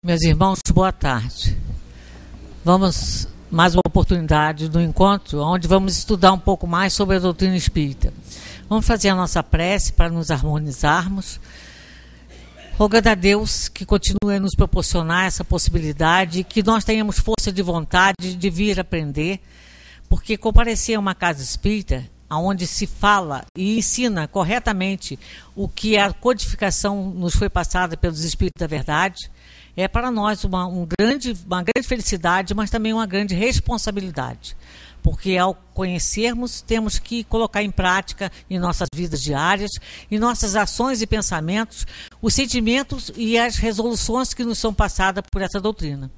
Meus irmãos, boa tarde. Vamos mais uma oportunidade do encontro, onde vamos estudar um pouco mais sobre a doutrina espírita. Vamos fazer a nossa prece para nos harmonizarmos, rogando a Deus que continue a nos proporcionar essa possibilidade, que nós tenhamos força de vontade de vir aprender, porque comparecer a uma casa espírita, onde se fala e ensina corretamente o que a codificação nos foi passada pelos Espíritos da Verdade, é para nós uma grande felicidade, mas também uma grande responsabilidade. Porque ao conhecermos, temos que colocar em prática em nossas vidas diárias, em nossas ações e pensamentos, os sentimentos e as resoluções que nos são passadas por essa doutrina.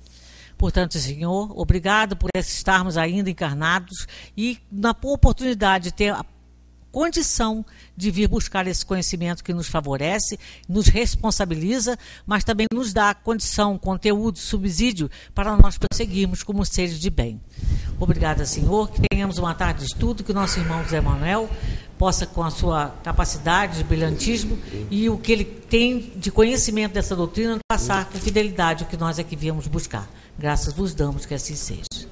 Portanto, Senhor, obrigado por estarmos ainda encarnados e na oportunidade de ter a condição de vir buscar esse conhecimento que nos favorece, nos responsabiliza, mas também nos dá condição, conteúdo, subsídio para nós prosseguirmos como seres de bem. Obrigada, Senhor, que tenhamos uma tarde de estudo, que o nosso irmão José Manuel possa, com a sua capacidade de brilhantismo e o que ele tem de conhecimento dessa doutrina, passar com fidelidade o que nós aqui viemos buscar. Graças vos damos, que assim seja.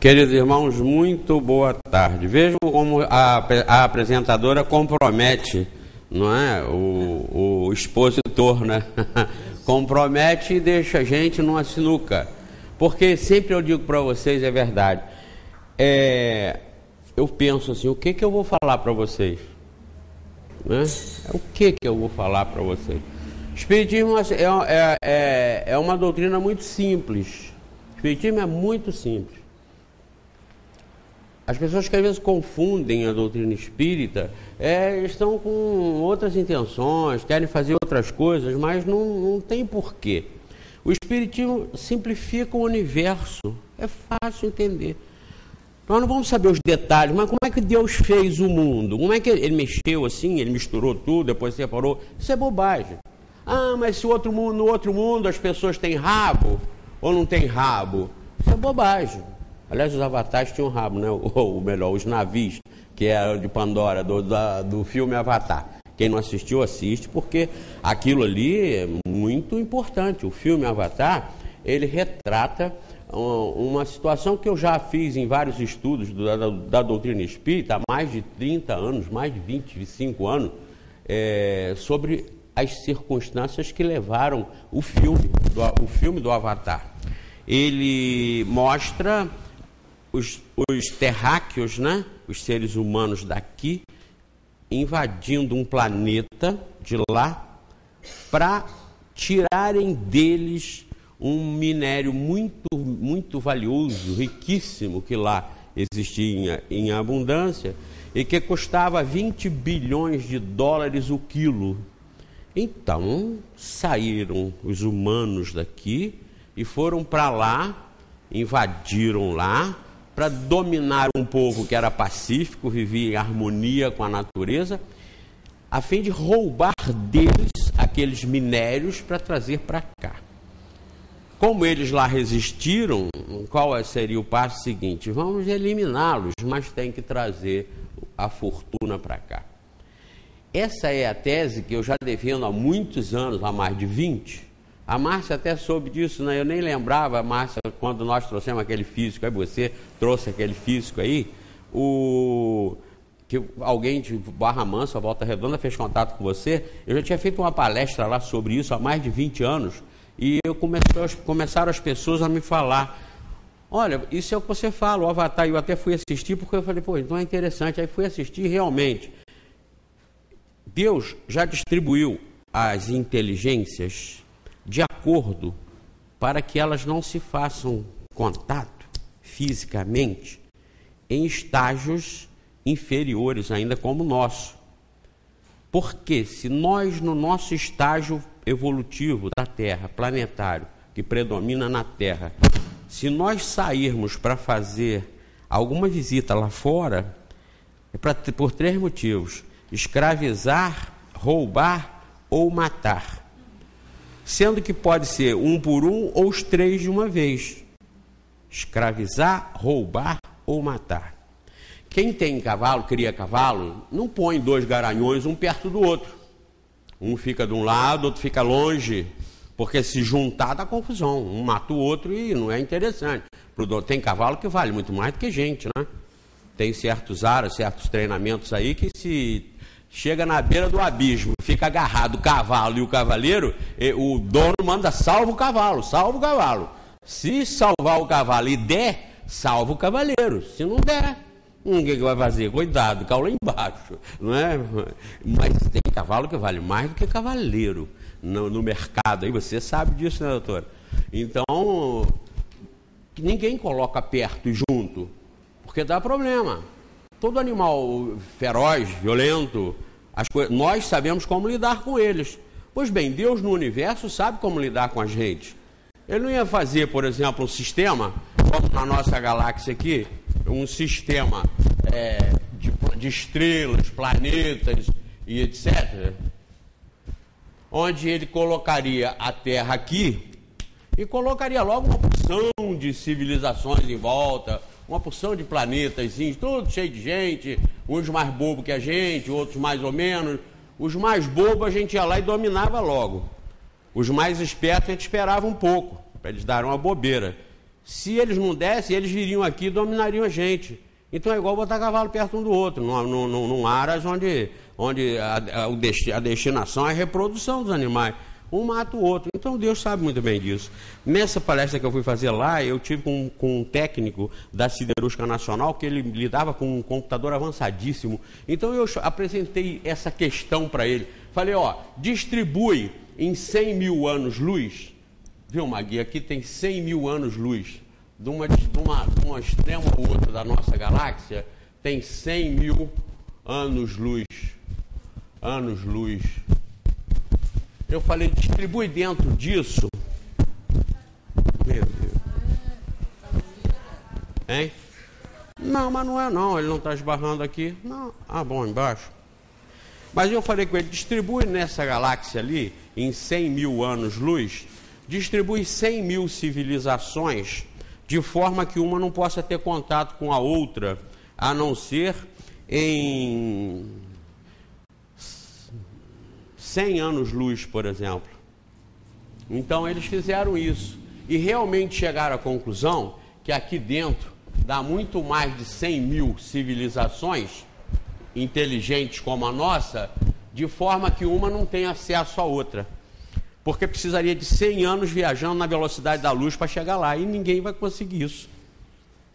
Queridos irmãos, muito boa tarde. Vejam como a apresentadora compromete, não é? O expositor, né? Compromete e deixa a gente numa sinuca. Porque sempre eu digo para vocês, é verdade. Eu penso assim, o que eu vou falar para vocês? Né? O que eu vou falar para vocês? O Espiritismo é uma doutrina muito simples. O Espiritismo é muito simples. As pessoas que às vezes confundem a doutrina espírita estão com outras intenções, querem fazer outras coisas, mas não tem porquê. O Espiritismo simplifica o universo, é fácil entender. Nós não vamos saber os detalhes, mas como é que Deus fez o mundo? Como é que ele mexeu assim, ele misturou tudo, depois separou? Isso é bobagem. Ah, mas se no outro mundo as pessoas têm rabo ou não têm rabo? Isso é bobagem. Aliás, os avatares tinham rabo, né? Ou melhor, os navios, que é de Pandora, do filme Avatar. Quem não assistiu, assiste, porque aquilo ali é muito importante. O filme Avatar, ele retrata uma situação que eu já fiz em vários estudos da doutrina espírita há mais de 30 anos, mais de 25 anos, sobre as circunstâncias que levaram o filme do Avatar. Ele mostra os terráqueos, né? Os seres humanos daqui, invadindo um planeta de lá para tirarem deles um minério muito, muito valioso, riquíssimo, que lá existia em abundância e que custava 20 bilhões de dólares o quilo. Então, saíram os humanos daqui e foram para lá, invadiram lá, para dominar um povo que era pacífico, vivia em harmonia com a natureza, a fim de roubar deles aqueles minérios para trazer para cá. Como eles lá resistiram, qual seria o passo seguinte? Vamos eliminá-los, mas tem que trazer a fortuna para cá. Essa é a tese que eu já defendo há muitos anos, há mais de 20. A Márcia até soube disso, né? Eu nem lembrava, Márcia, quando nós trouxemos aquele físico, aí você trouxe aquele físico aí, que alguém de Barra Mansa, Volta Redonda, fez contato com você. Eu já tinha feito uma palestra lá sobre isso há mais de 20 anos, e começaram as pessoas a me falar, olha, isso é o que você fala, o Avatar. Eu até fui assistir, porque eu falei, pô, então é interessante. Aí fui assistir, realmente, Deus já distribuiu as inteligências de acordo para que elas não se façam contato fisicamente em estágios inferiores ainda como o nosso. Porque se nós, no nosso estágio evolutivo da Terra, planetário, que predomina na Terra, se nós sairmos para fazer alguma visita lá fora, por 3 motivos: escravizar, roubar ou matar. Sendo que pode ser um por um ou os 3 de uma vez. Escravizar, roubar ou matar. Quem tem cavalo, cria cavalo, não põe 2 garanhões um perto do outro. Um fica de um lado, outro fica longe, Porque se juntar dá confusão, um mata o outro e não é interessante. Tem cavalo que vale muito mais do que gente, né? Tem certos aras, certos treinamentos aí que se chega na beira do abismo, fica agarrado o cavalo e o cavaleiro, o dono manda salva o cavalo, salva o cavalo. Se salvar o cavalo e der, salva o cavaleiro. Se não der, ninguém vai fazer. Cuidado, caiu lá embaixo, não é? Mas tem cavalo que vale mais do que cavaleiro no mercado. Aí você sabe disso, né, doutora? Então, ninguém coloca perto e junto, porque dá problema. Todo animal feroz, violento, nós sabemos como lidar com eles. Pois bem, Deus no universo sabe como lidar com a gente. Ele não ia fazer, por exemplo, um sistema, como na nossa galáxia aqui, um sistema de estrelas, planetas e etc., onde ele colocaria a Terra aqui e colocaria logo uma porção de civilizações em volta, uma porção de planetas, tudo cheio de gente, uns mais bobos que a gente, outros mais ou menos. Os mais bobos a gente ia lá e dominava logo. Os mais espertos a gente esperava um pouco, para eles darem uma bobeira. Se eles não dessem, eles viriam aqui e dominariam a gente. Então é igual botar cavalo perto um do outro, num aras onde a destinação é a reprodução dos animais. Um mata o outro. Então Deus sabe muito bem disso. Nessa palestra que eu fui fazer lá, eu tive com um técnico da Siderúrgica Nacional, que ele lidava com um computador avançadíssimo. Então eu apresentei essa questão para ele. Falei, distribui em 100 mil anos-luz. Viu, Magui? Aqui tem 100 mil anos-luz. De uma extrema a outra da nossa galáxia, tem 100 mil anos-luz. Anos-luz. Eu falei, distribui dentro disso. Meu Deus. Hein? Não, mas não é não, ele não está esbarrando aqui. Não. Ah, bom, embaixo. Mas eu falei com ele, distribui nessa galáxia ali, em 100 mil anos-luz, distribui 100 mil civilizações, de forma que uma não possa ter contato com a outra, a não ser em 100 anos-luz, por exemplo. Então eles fizeram isso e realmente chegaram à conclusão que aqui dentro dá muito mais de 100 mil civilizações inteligentes como a nossa, de forma que uma não tem acesso à outra. Porque precisaria de 100 anos viajando na velocidade da luz para chegar lá, e ninguém vai conseguir isso.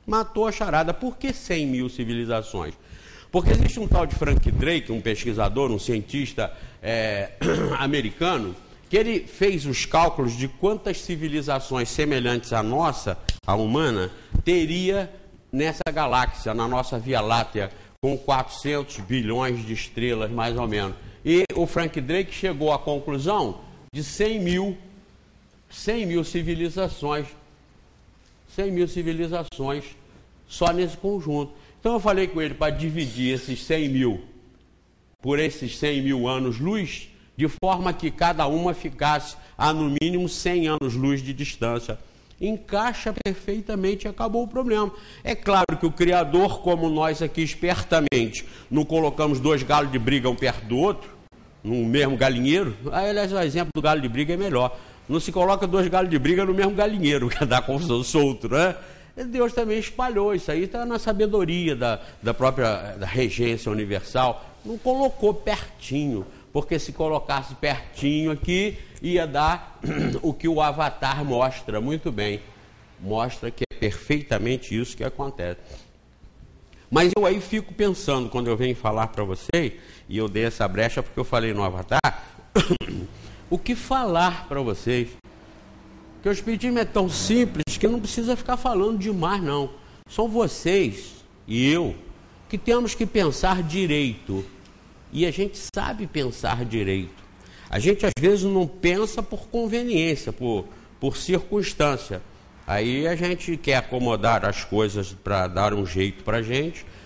Matou a charada. Por que 100 mil civilizações? Porque existe um tal de Frank Drake, um pesquisador, um cientista americano, que ele fez os cálculos de quantas civilizações semelhantes à nossa, a humana, teria nessa galáxia, na nossa Via Láctea, com 400 bilhões de estrelas, mais ou menos. E o Frank Drake chegou à conclusão de 100 mil civilizações. 100 mil civilizações só nesse conjunto. Então eu falei com ele para dividir esses 100 mil por esses 100 mil anos-luz, de forma que cada uma ficasse a no mínimo 100 anos-luz de distância. Encaixa perfeitamente e acabou o problema. É claro que o Criador, como nós aqui espertamente, não colocamos dois galos de briga um perto do outro, no mesmo galinheiro. Aliás, o exemplo do galo de briga é melhor. Não se coloca dois galos de briga no mesmo galinheiro, que dá confusão solto, né? Deus também espalhou isso aí, está na sabedoria da própria regência universal. Não colocou pertinho, porque se colocasse pertinho aqui, ia dar o que o Avatar mostra muito bem. Mostra que é perfeitamente isso que acontece. Mas eu aí fico pensando, quando eu venho falar para vocês, e eu dei essa brecha porque eu falei no Avatar, o que falar para vocês? Porque o Espiritismo é tão simples que não precisa ficar falando demais, não. São vocês e eu que temos que pensar direito. E a gente sabe pensar direito. A gente às vezes não pensa por conveniência, por circunstância. Aí a gente quer acomodar as coisas para dar um jeito para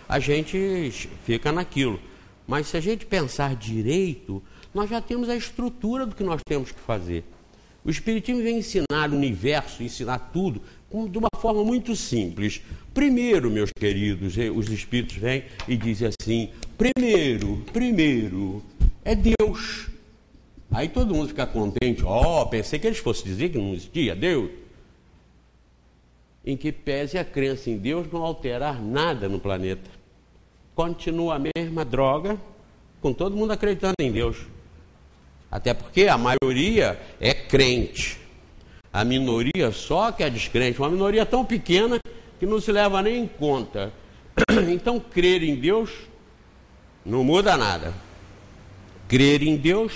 a gente fica naquilo. Mas se a gente pensar direito, nós já temos a estrutura do que nós temos que fazer. O Espiritismo vem ensinar o universo, ensinar tudo, de uma forma muito simples. Primeiro, meus queridos, os Espíritos vêm e dizem assim, primeiro, é Deus. Aí todo mundo fica contente. Pensei que eles fossem dizer que não existia Deus. Em que pese a crença em Deus não alterar nada no planeta. Continua a mesma droga, com todo mundo acreditando em Deus. Até porque a maioria é crente. A minoria só que é descrente. Uma minoria tão pequena que não se leva nem em conta. Então, crer em Deus não muda nada. Crer em Deus,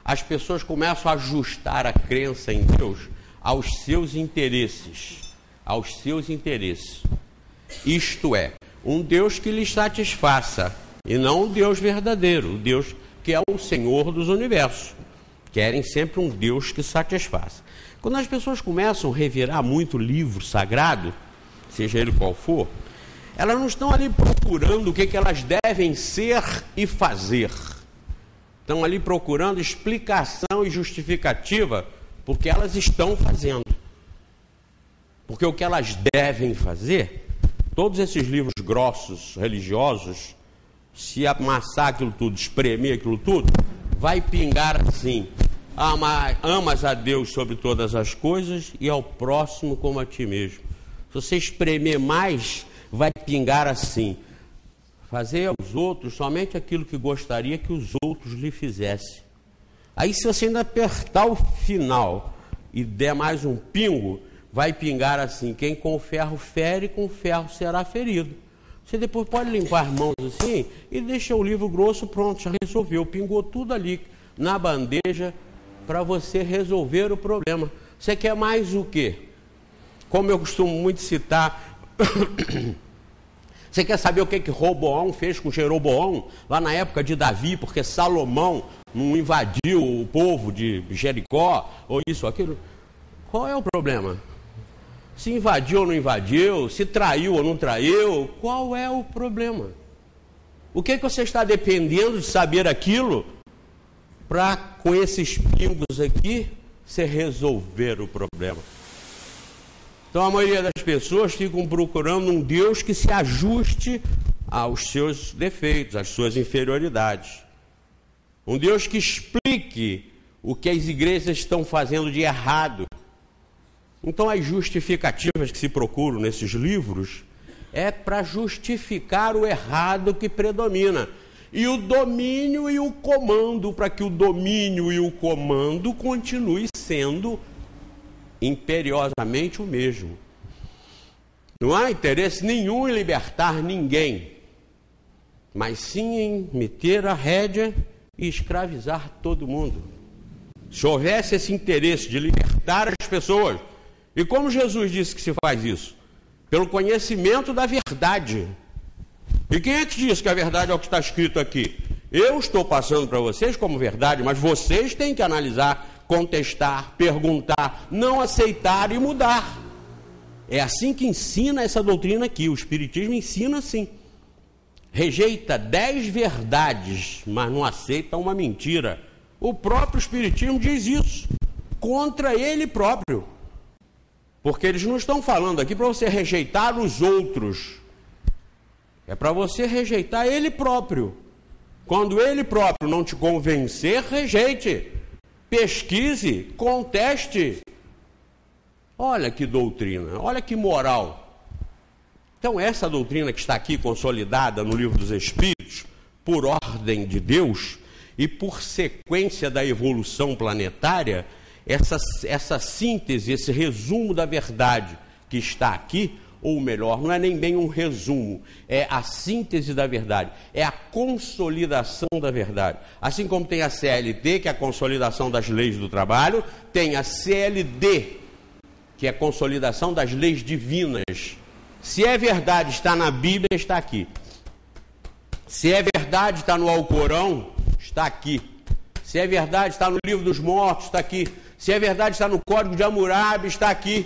as pessoas começam a ajustar a crença em Deus aos seus interesses. Aos seus interesses. Isto é, um Deus que lhes satisfaça, e não um Deus verdadeiro, o Deus que é o Senhor dos universos. Querem sempre um Deus que satisfaça. Quando as pessoas começam a revirar muito o livro sagrado, seja ele qual for, elas não estão ali procurando o que elas devem ser e fazer. Estão ali procurando explicação e justificativa porque elas estão fazendo. Porque o que elas devem fazer, todos esses livros grossos, religiosos, se amassar aquilo tudo, espremer aquilo tudo, vai pingar assim: amas a Deus sobre todas as coisas e ao próximo como a ti mesmo. Se você espremer mais, vai pingar assim: fazer aos outros somente aquilo que gostaria que os outros lhe fizessem. Aí, se você ainda apertar o final e der mais um pingo, vai pingar assim: quem com ferro fere, com ferro será ferido. Você depois pode limpar as mãos assim e deixa o livro grosso, pronto, já resolveu. Pingou tudo ali na bandeja para você resolver o problema. Você quer mais o quê? Como eu costumo muito citar, você quer saber o que Roboão fez com Jeroboão lá na época de Davi, porque Salomão não invadiu o povo de Jericó, ou isso ou aquilo? Qual é o problema? Se invadiu ou não invadiu, se traiu ou não traiu, qual é o problema? O que você está dependendo de saber aquilo para, com esses pingos aqui, você resolver o problema? Então a maioria das pessoas ficam procurando um Deus que se ajuste aos seus defeitos, às suas inferioridades. Um Deus que explique o que as igrejas estão fazendo de errado. Então as justificativas que se procuram nesses livros é para justificar o errado que predomina. E o domínio e o comando, para que o domínio e o comando continue sendo imperiosamente o mesmo. Não há interesse nenhum em libertar ninguém, mas sim em meter a rédea e escravizar todo mundo. Se houvesse esse interesse de libertar as pessoas, e como Jesus disse que se faz isso? Pelo conhecimento da verdade. E quem é que diz que a verdade é o que está escrito aqui? Eu estou passando para vocês como verdade, mas vocês têm que analisar, contestar, perguntar, não aceitar e mudar. É assim que ensina essa doutrina aqui. O Espiritismo ensina assim. Rejeita 10 verdades, mas não aceita uma mentira. O próprio Espiritismo diz isso, contra ele próprio. Porque eles não estão falando aqui para você rejeitar os outros. É para você rejeitar ele próprio. Quando ele próprio não te convencer, rejeite. Pesquise, conteste. Olha que doutrina, olha que moral. Então essa doutrina que está aqui consolidada no Livro dos Espíritos, por ordem de Deus e por sequência da evolução planetária, essa síntese, esse resumo da verdade que está aqui, ou melhor, não é nem bem um resumo, é a síntese da verdade, é a consolidação da verdade. Assim como tem a CLT, que é a consolidação das leis do trabalho, tem a CLD, que é a consolidação das leis divinas. Se é verdade, está na Bíblia, está aqui. Se é verdade, está no Alcorão, está aqui. Se é verdade, está no Livro dos Mortos, está aqui. Se é verdade, está no Código de Hammurabi, está aqui.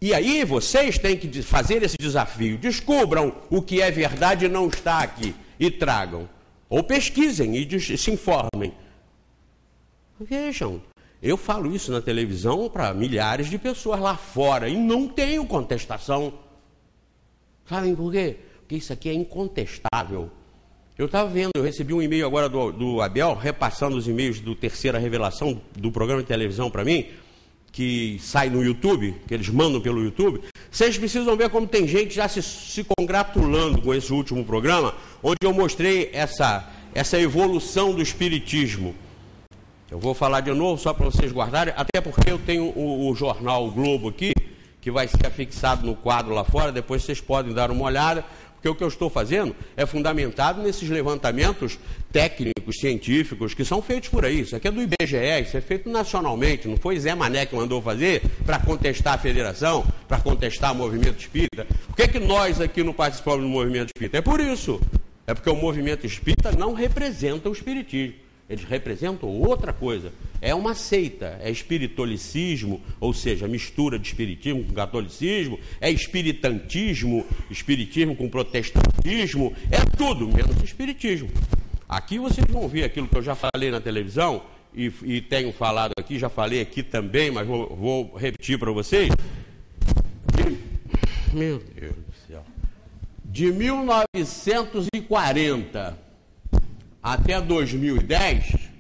E aí vocês têm que fazer esse desafio. Descubram o que é verdade e não está aqui. E tragam. Ou pesquisem e se informem. Vejam, eu falo isso na televisão para milhares de pessoas lá fora e não tenho contestação. Sabem por quê? Porque isso aqui é incontestável. Eu estava vendo, eu recebi um e-mail agora do Abel, repassando os e-mails do Terceira Revelação, do programa de televisão para mim, que sai no YouTube, que eles mandam pelo YouTube. Vocês precisam ver como tem gente já se congratulando com esse último programa, onde eu mostrei essa evolução do espiritismo. Eu vou falar de novo, só para vocês guardarem, até porque eu tenho o jornal o Globo aqui, que vai ser afixado no quadro lá fora, depois vocês podem dar uma olhada, porque o que eu estou fazendo é fundamentado nesses levantamentos técnicos, científicos, que são feitos por aí. Isso aqui é do IBGE, isso é feito nacionalmente, não foi Zé Mané que mandou fazer para contestar a federação, para contestar o movimento espírita. Por que nós aqui não participamos do movimento espírita? É por isso. É porque o movimento espírita não representa o espiritismo. Eles representam outra coisa. É uma seita, é espiritolicismo, ou seja, mistura de espiritismo com catolicismo, é espiritantismo, espiritismo com protestantismo, é tudo menos espiritismo. Aqui vocês vão ver aquilo que eu já falei na televisão e tenho falado aqui, já falei aqui também, mas vou repetir para vocês. Meu Deus do céu. De 1940 até 2010,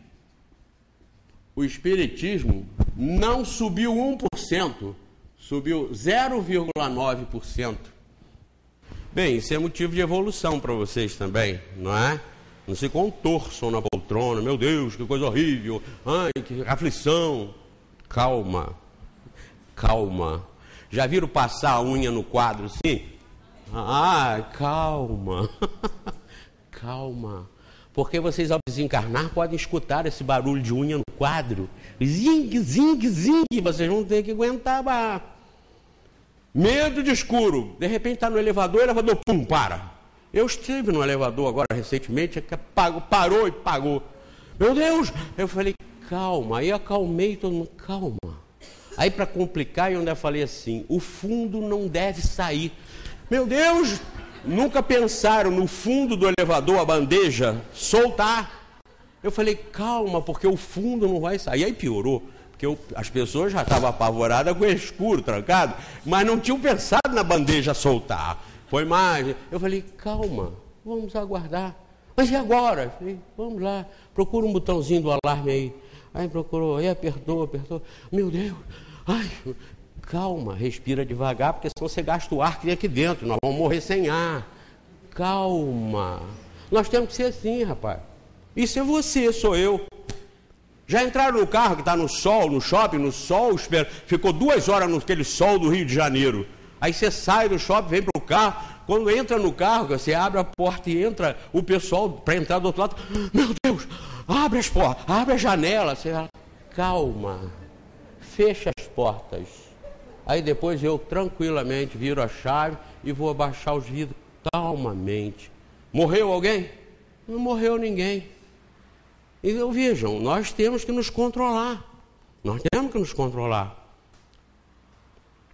o espiritismo não subiu 1%, subiu 0,9%. Bem, isso é motivo de evolução para vocês também, não é? Não se contorçam na poltrona, meu Deus, que coisa horrível, ai, que aflição. Calma, calma. Já viram passar a unha no quadro assim? Ah, calma, calma. Porque vocês, ao desencarnar, podem escutar esse barulho de unha no quadro. Zing, zing, zing. Vocês vão ter que aguentar. Bah. Medo de escuro. De repente está no elevador, o elevador, pum, para. Eu estive no elevador agora recentemente, parou e pagou. Meu Deus! Eu falei, calma. Aí acalmei todo mundo, calma. Aí para complicar, eu ainda falei assim, o fundo não deve sair. Meu Deus! Nunca pensaram no fundo do elevador, a bandeja, soltar. Eu falei, calma, porque o fundo não vai sair. Aí piorou, porque as pessoas já estavam apavoradas com o escuro, trancado, mas não tinham pensado na bandeja soltar. Foi mais. Eu falei, calma, vamos aguardar. Mas e agora? Eu falei, vamos lá, procura um botãozinho do alarme aí. Aí procurou, aí apertou. Meu Deus, ai... Calma, respira devagar, porque senão você gasta o ar que tem aqui dentro, nós vamos morrer sem ar. Calma. Nós temos que ser assim, rapaz. Isso é você, sou eu. Já entraram no carro que está no sol, no shopping, no sol, ficou 2 horas naquele sol do Rio de Janeiro. Aí você sai do shopping, vem para o carro, quando entra no carro, você abre a porta e entra o pessoal para entrar do outro lado. Meu Deus, abre as portas, abre a janela. Você fala, calma, fecha as portas. Aí depois eu tranquilamente viro a chave e vou abaixar os vidros calmamente. Morreu alguém? Não morreu ninguém. Então vejam, nós temos que nos controlar. Nós temos que nos controlar.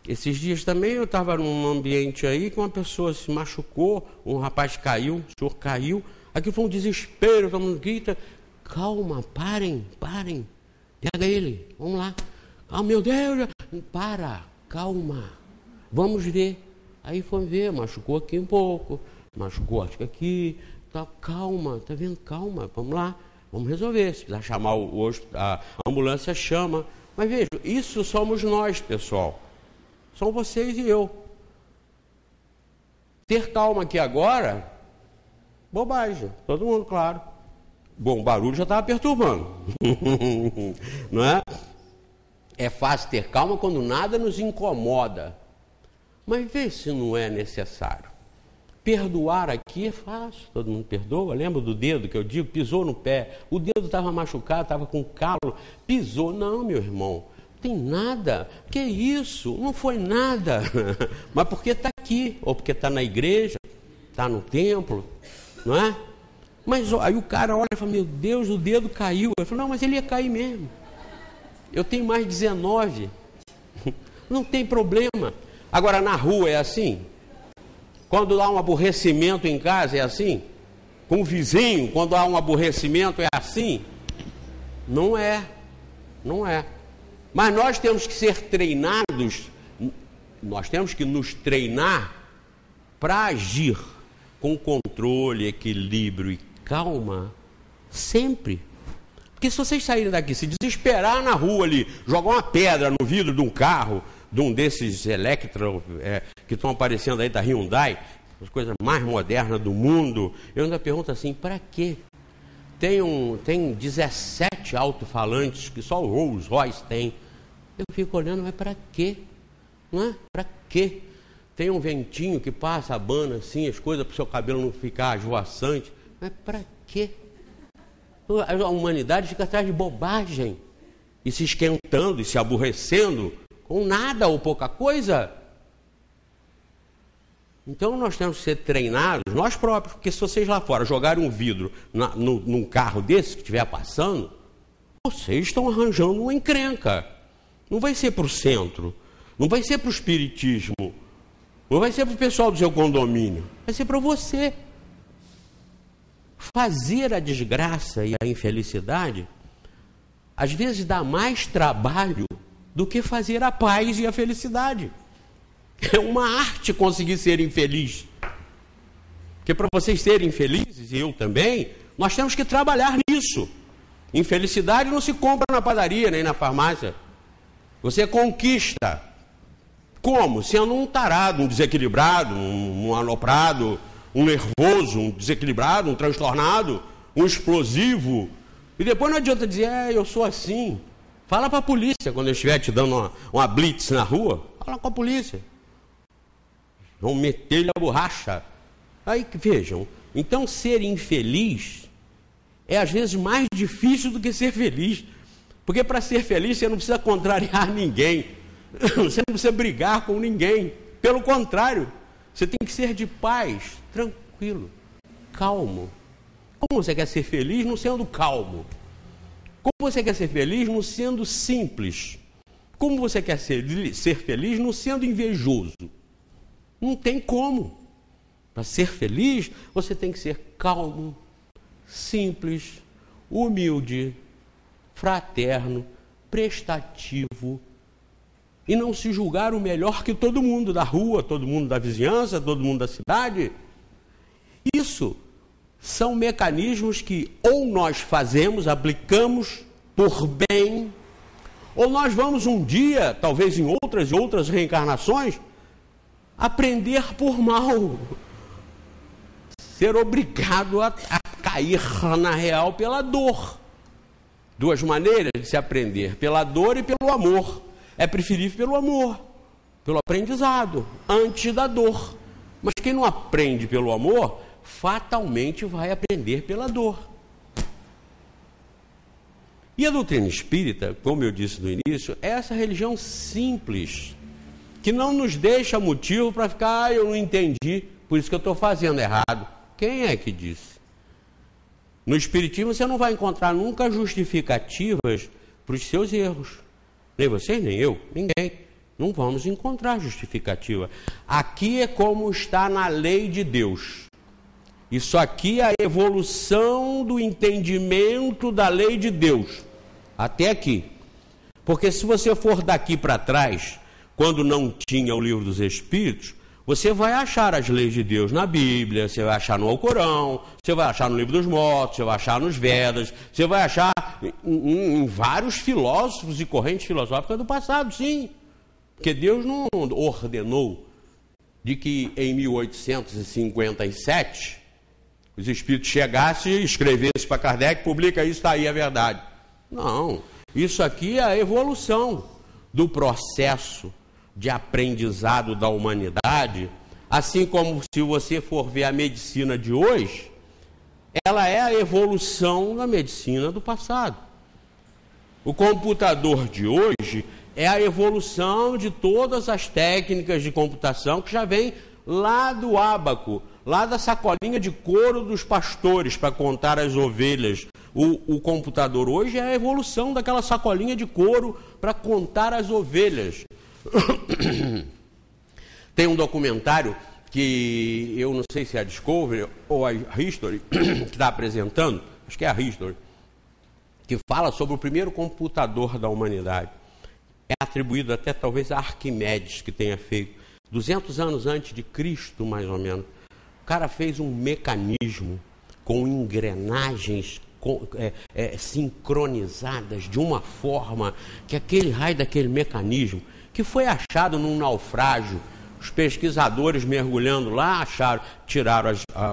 Esses dias também eu estava num ambiente aí que uma pessoa se machucou, um rapaz caiu, o senhor caiu. Aqui foi um desespero, todo mundo grita, calma, parem. Pega ele, vamos lá. Ah, meu Deus, para. Calma, vamos ver. Aí foi ver, machucou aqui um pouco, machucou acho que aqui, tá, calma, tá vendo? Calma, vamos lá, vamos resolver. Se precisar chamar a ambulância, chama. Mas veja, isso somos nós, pessoal. São vocês e eu. Ter calma aqui agora, bobagem, todo mundo, claro. Bom, o barulho já estava perturbando, não é? É fácil ter calma quando nada nos incomoda. Mas vê se não é necessário. Perdoar aqui é fácil, todo mundo perdoa. Lembra do dedo que eu digo? Pisou no pé. O dedo estava machucado, estava com calo. Pisou. Não, meu irmão, não tem nada. Que isso? Não foi nada. Mas porque está aqui, ou porque está na igreja, está no templo, não é? Mas aí o cara olha e fala, meu Deus, o dedo caiu. Eu falo, não, mas ele ia cair mesmo. Eu tenho mais 19. Não tem problema. Agora, na rua é assim? Quando há um aborrecimento em casa é assim? Com o vizinho, quando há um aborrecimento é assim? Não é. Não é. Mas nós temos que ser treinados, nós temos que nos treinar para agir com controle, equilíbrio e calma sempre. Porque se vocês saírem daqui, se desesperar na rua ali, jogar uma pedra no vidro de um carro, de um desses Electro que estão aparecendo aí da Hyundai, as coisas mais modernas do mundo, eu ainda pergunto assim, para quê? Tem 17 alto-falantes que só o Rolls Royce tem. Eu fico olhando, mas para quê? Não é? Para quê? Tem um ventinho que passa, abana assim, as coisas para o seu cabelo não ficar esvoaçante. Mas para quê? A humanidade fica atrás de bobagem e se esquentando e se aborrecendo com nada ou pouca coisa. Então nós temos que ser treinados, nós próprios, porque se vocês lá fora jogarem um vidro num carro desse que estiver passando, vocês estão arranjando uma encrenca. Não vai ser para o centro, não vai ser para o espiritismo, não vai ser para o pessoal do seu condomínio, vai ser para você. Fazer a desgraça e a infelicidade, às vezes dá mais trabalho do que fazer a paz e a felicidade. É uma arte conseguir ser infeliz. Porque para vocês serem felizes, e eu também, nós temos que trabalhar nisso. Infelicidade não se compra na padaria nem na farmácia. Você conquista. Como? Sendo um tarado, um desequilibrado, um aloprado, um nervoso, um desequilibrado, um transtornado, um explosivo. E depois não adianta dizer, eu sou assim. Fala para a polícia quando eu estiver te dando uma blitz na rua. Fala com a polícia. Vão meter-lhe a borracha. Aí, vejam, então ser infeliz é às vezes mais difícil do que ser feliz. Porque para ser feliz você não precisa contrariar ninguém. Você não precisa brigar com ninguém. Pelo contrário, você tem que ser de paz, tranquilo, calmo. Como você quer ser feliz não sendo calmo? Como você quer ser feliz não sendo simples? Como você quer ser feliz não sendo invejoso? Não tem como. Para ser feliz, você tem que ser calmo, simples, humilde, fraterno, prestativo e não se julgar o melhor que todo mundo da rua, todo mundo da vizinhança, todo mundo da cidade. Isso são mecanismos que ou nós fazemos, aplicamos por bem, ou nós vamos um dia, talvez em outras e outras reencarnações, aprender por mal, ser obrigado a cair na real pela dor. Duas maneiras de se aprender, pela dor e pelo amor. É preferível pelo amor, pelo aprendizado, antes da dor. Mas quem não aprende pelo amor, fatalmente vai aprender pela dor. E a doutrina espírita, como eu disse no início, é essa religião simples, que não nos deixa motivo para ficar, eu não entendi, por isso que eu estou fazendo errado. Quem é que disse? No Espiritismo você não vai encontrar nunca justificativas para os seus erros. Nem vocês, nem eu, ninguém. Não vamos encontrar justificativa. Aqui é como está na lei de Deus. Isso aqui é a evolução do entendimento da lei de Deus. Até aqui. Porque se você for daqui para trás, quando não tinha o livro dos Espíritos, você vai achar as leis de Deus na Bíblia, você vai achar no Alcorão, você vai achar no Livro dos Mortos, você vai achar nos Vedas, você vai achar em vários filósofos e correntes filosóficas do passado, sim. Porque Deus não ordenou de que em 1857 os Espíritos chegassem e escrevessem para Kardec, publica isso, está aí a verdade. Não, isso aqui é a evolução do processo de aprendizado da humanidade, assim como se você for ver a medicina de hoje, ela é a evolução da medicina do passado. O computador de hoje é a evolução de todas as técnicas de computação que já vem lá do ábaco, lá da sacolinha de couro dos pastores para contar as ovelhas. O computador hoje é a evolução daquela sacolinha de couro para contar as ovelhas. Tem um documentário que eu não sei se é a Discovery ou a History que está apresentando, acho que é a History, que fala sobre o primeiro computador da humanidade. É atribuído até talvez a Arquimedes, que tenha feito 200 anos antes de Cristo, mais ou menos. O cara fez um mecanismo com engrenagens sincronizadas de uma forma que aquele raio daquele mecanismo, que foi achado num naufrágio, os pesquisadores mergulhando lá, tiraram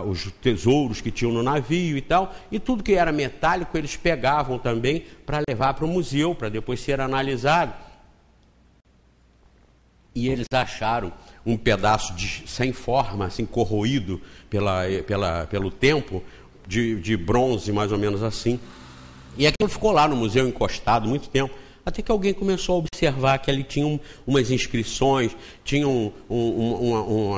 os tesouros que tinham no navio e tal, e tudo que era metálico eles pegavam também para levar para o museu, para depois ser analisado. E eles acharam um pedaço sem forma, assim, corroído pelo tempo, de bronze, mais ou menos assim. E aquilo ficou lá no museu encostado muito tempo, até que alguém começou a observar que ali tinha umas inscrições, tinha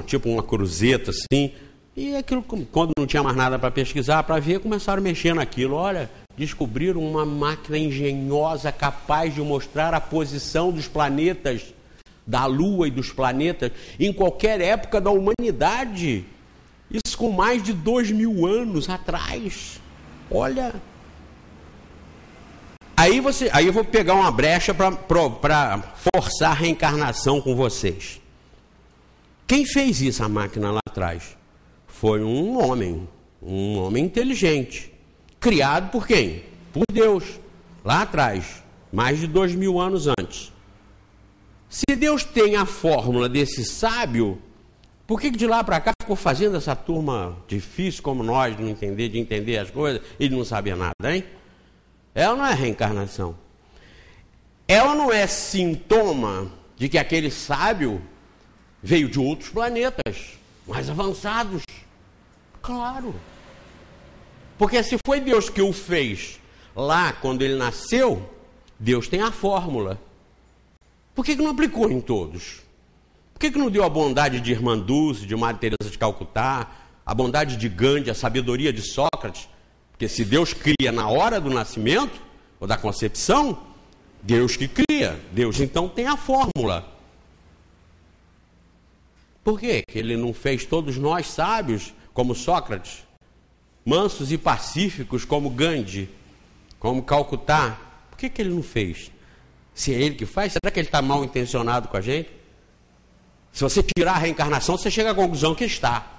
tipo uma cruzeta assim, e aquilo, quando não tinha mais nada para pesquisar, para ver, começaram a mexer naquilo. Olha, descobriram uma máquina engenhosa capaz de mostrar a posição dos planetas, da Lua e dos planetas, em qualquer época da humanidade. Isso com mais de 2000 anos atrás. Olha... Aí eu vou pegar uma brecha para forçar a reencarnação com vocês. Quem fez isso, a máquina lá atrás? Foi um homem inteligente. Criado por quem? Por Deus, lá atrás, mais de 2000 anos antes. Se Deus tem a fórmula desse sábio, por que de lá para cá ficou fazendo essa turma difícil como nós, de entender as coisas e de não saber nada, hein? É ou não é reencarnação? É ou não é sintoma de que aquele sábio veio de outros planetas mais avançados? Claro. Porque se foi Deus que o fez lá quando ele nasceu, Deus tem a fórmula. Por que não aplicou em todos? Por que não deu a bondade de Irmã Dulce, de Madre Teresa de Calcutá, a bondade de Gandhi, a sabedoria de Sócrates? Porque se Deus cria na hora do nascimento, ou da concepção, Deus que cria. Deus então tem a fórmula. Por quê? Que ele não fez todos nós sábios, como Sócrates, mansos e pacíficos, como Gandhi, como Calcutá? Por que ele não fez? Se é ele que faz, será que ele está mal intencionado com a gente? Se você tirar a reencarnação, você chega à conclusão que está.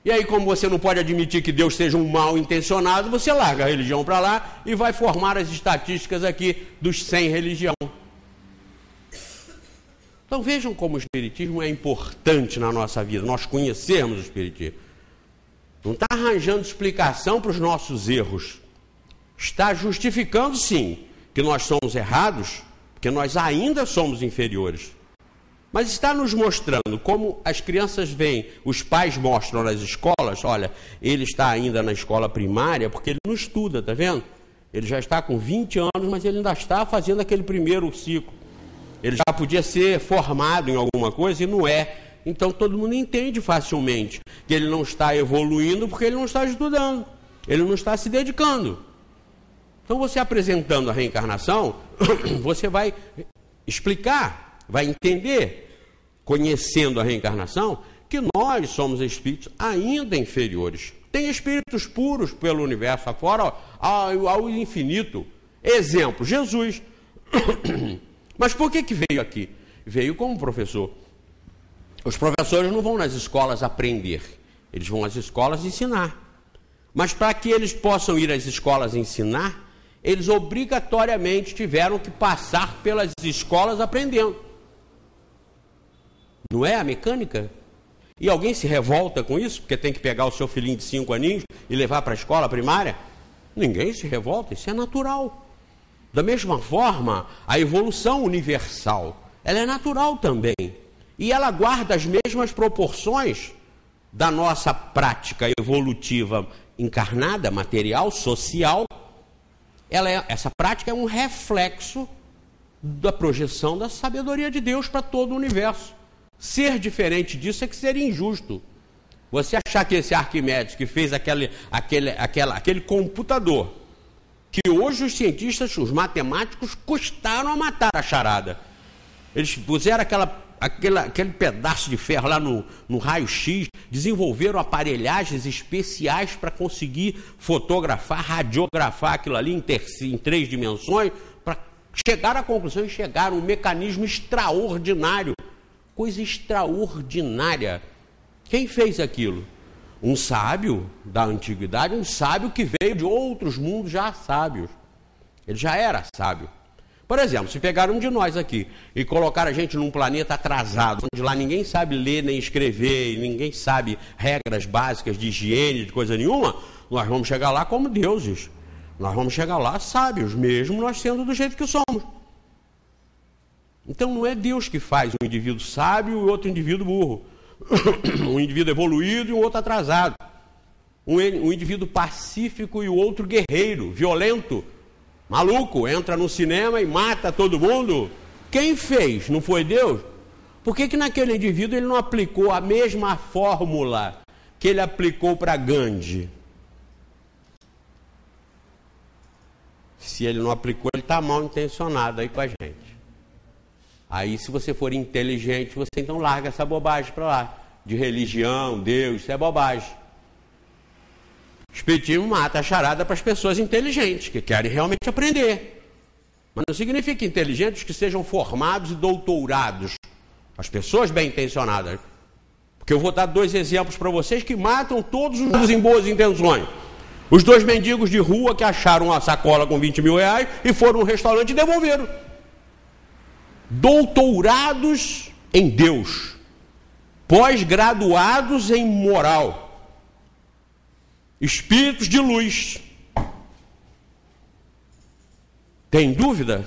E aí, como você não pode admitir que Deus seja um mal intencionado, você larga a religião para lá e vai formar as estatísticas aqui dos sem religião. Então vejam como o Espiritismo é importante na nossa vida, nós conhecermos o Espiritismo. Não está arranjando explicação para os nossos erros. Está justificando, sim, que nós somos errados, porque nós ainda somos inferiores. Mas está nos mostrando como as crianças veem, os pais mostram nas escolas. Olha, ele está ainda na escola primária porque ele não estuda, está vendo? Ele já está com 20 anos, mas ele ainda está fazendo aquele primeiro ciclo. Ele já podia ser formado em alguma coisa e não é. Então todo mundo entende facilmente que ele não está evoluindo porque ele não está estudando, ele não está se dedicando. Então você apresentando a reencarnação, você vai explicar, vai entender, conhecendo a reencarnação, que nós somos espíritos ainda inferiores. Tem espíritos puros pelo universo afora, ao infinito. Exemplo, Jesus. Mas por que veio aqui? Veio como professor. Os professores não vão nas escolas aprender, eles vão às escolas ensinar. Mas para que eles possam ir às escolas ensinar, eles obrigatoriamente tiveram que passar pelas escolas aprendendo. Não é a mecânica? E alguém se revolta com isso, porque tem que pegar o seu filhinho de 5 aninhos e levar para a escola primária? Ninguém se revolta, isso é natural. Da mesma forma, a evolução universal, ela é natural também. E ela guarda as mesmas proporções da nossa prática evolutiva encarnada, material, social. Essa prática é um reflexo da projeção da sabedoria de Deus para todo o universo. Ser diferente disso é que seria injusto. Você achar que esse Arquimedes que fez aquele computador, que hoje os cientistas, os matemáticos, custaram a matar a charada. Eles puseram aquele pedaço de ferro lá no raio-x, desenvolveram aparelhagens especiais para conseguir fotografar, radiografar aquilo ali em 3 dimensões, para chegar à conclusão e chegar a um mecanismo extraordinário. Coisa extraordinária. Quem fez aquilo? um sábio da antiguidade, um sábio que veio de outros mundos já sábios. Ele já era sábio. Por exemplo, se pegar um de nós aqui e colocar a gente num planeta atrasado, onde lá ninguém sabe ler nem escrever, e ninguém sabe regras básicas de higiene, de coisa nenhuma, nós vamos chegar lá como deuses. Nós vamos chegar lá sábios, mesmo nós sendo do jeito que somos. Então não é Deus que faz um indivíduo sábio e outro indivíduo burro. Um indivíduo evoluído e um outro atrasado. Um indivíduo pacífico e o outro guerreiro, violento, maluco, entra no cinema e mata todo mundo. Quem fez? Não foi Deus? Por que naquele indivíduo ele não aplicou a mesma fórmula que ele aplicou para Gandhi? Se ele não aplicou, ele está mal intencionado aí com a gente. Aí, se você for inteligente, você então larga essa bobagem para lá. De religião, Deus, isso é bobagem. O Espiritismo mata a charada para as pessoas inteligentes, que querem realmente aprender. Mas não significa inteligentes que sejam formados e doutorados. As pessoas bem intencionadas. Porque eu vou dar 2 exemplos para vocês que matam todos os em boas intenções. Os 2 mendigos de rua que acharam uma sacola com 20 mil reais e foram no restaurante e devolveram. Doutorados em Deus, pós-graduados em moral, espíritos de luz. Tem dúvida?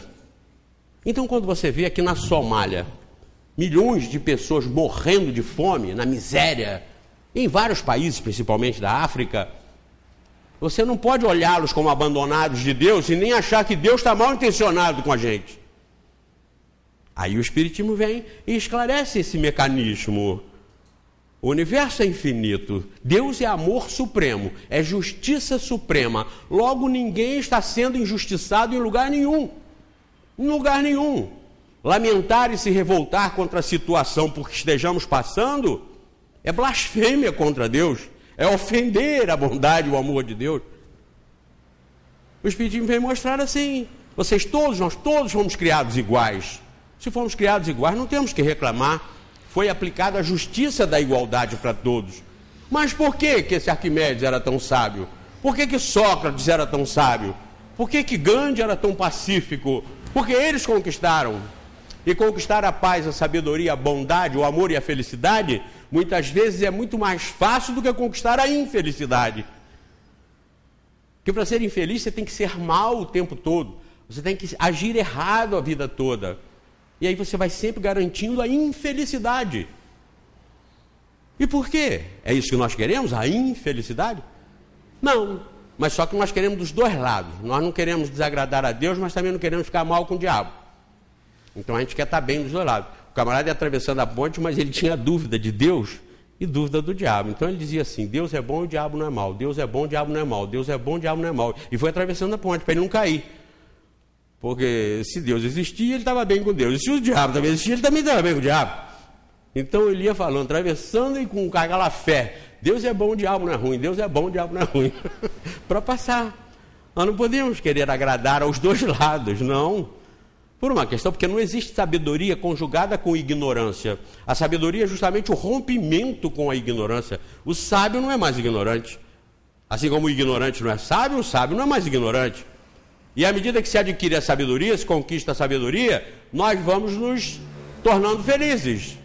Então, quando você vê aqui na Somália, milhões de pessoas morrendo de fome, na miséria, em vários países, principalmente da África, você não pode olhá-los como abandonados de Deus e nem achar que Deus está mal intencionado com a gente. Aí o Espiritismo vem e esclarece esse mecanismo. O universo é infinito, Deus é amor supremo, é justiça suprema. Logo, ninguém está sendo injustiçado em lugar nenhum. Em lugar nenhum. Lamentar e se revoltar contra a situação por que estejamos passando é blasfêmia contra Deus, é ofender a bondade e o amor de Deus. O Espiritismo vem mostrar assim: nós todos fomos criados iguais. Se fomos criados iguais, não temos que reclamar. Foi aplicada a justiça da igualdade para todos. Mas por que esse Arquimedes era tão sábio? Por que Sócrates era tão sábio? Por que Gandhi era tão pacífico? Porque eles conquistaram. E conquistar a paz, a sabedoria, a bondade, o amor e a felicidade, muitas vezes é muito mais fácil do que conquistar a infelicidade. Porque para ser infeliz, você tem que ser mal o tempo todo. Você tem que agir errado a vida toda. E aí você vai sempre garantindo a infelicidade. E por quê? É isso que nós queremos? A infelicidade? Não, mas só que nós queremos dos 2 lados. Nós não queremos desagradar a Deus, mas também não queremos ficar mal com o diabo. Então a gente quer estar bem dos 2 lados. O camarada ia atravessando a ponte, mas ele tinha dúvida de Deus e dúvida do diabo. Então ele dizia assim: Deus é bom e o diabo não é mau. Deus é bom, o diabo não é mau. Deus é bom, o diabo não é mau. E foi atravessando a ponte para ele não cair. Porque se Deus existia, ele estava bem com Deus. E se o diabo também existia, ele também estava bem com o diabo. Então ele ia falando, atravessando e com aquela fé: Deus é bom, o diabo não é ruim. Deus é bom, o diabo não é ruim. Para passar. Nós não podemos querer agradar aos 2 lados, não. Por uma questão, porque não existe sabedoria conjugada com ignorância. A sabedoria é justamente o rompimento com a ignorância. O sábio não é mais ignorante. Assim como o ignorante não é sábio, o sábio não é mais ignorante. E à medida que se adquire a sabedoria, se conquista a sabedoria, nós vamos nos tornando felizes.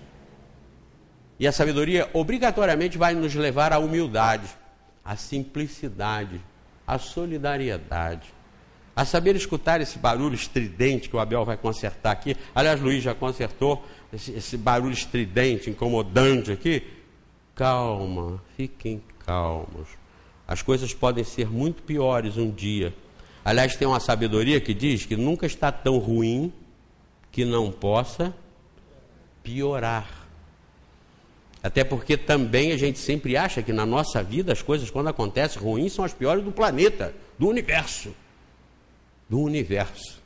E a sabedoria obrigatoriamente vai nos levar à humildade, à simplicidade, à solidariedade, a saber escutar esse barulho estridente que o Abel vai consertar aqui. Aliás, Luiz já consertou esse barulho estridente, incomodante aqui. Calma, fiquem calmos. As coisas podem ser muito piores um dia. Aliás, tem uma sabedoria que diz que nunca está tão ruim que não possa piorar. Até porque também a gente sempre acha que na nossa vida as coisas, quando acontecem ruins, são as piores do planeta, do universo. Do universo.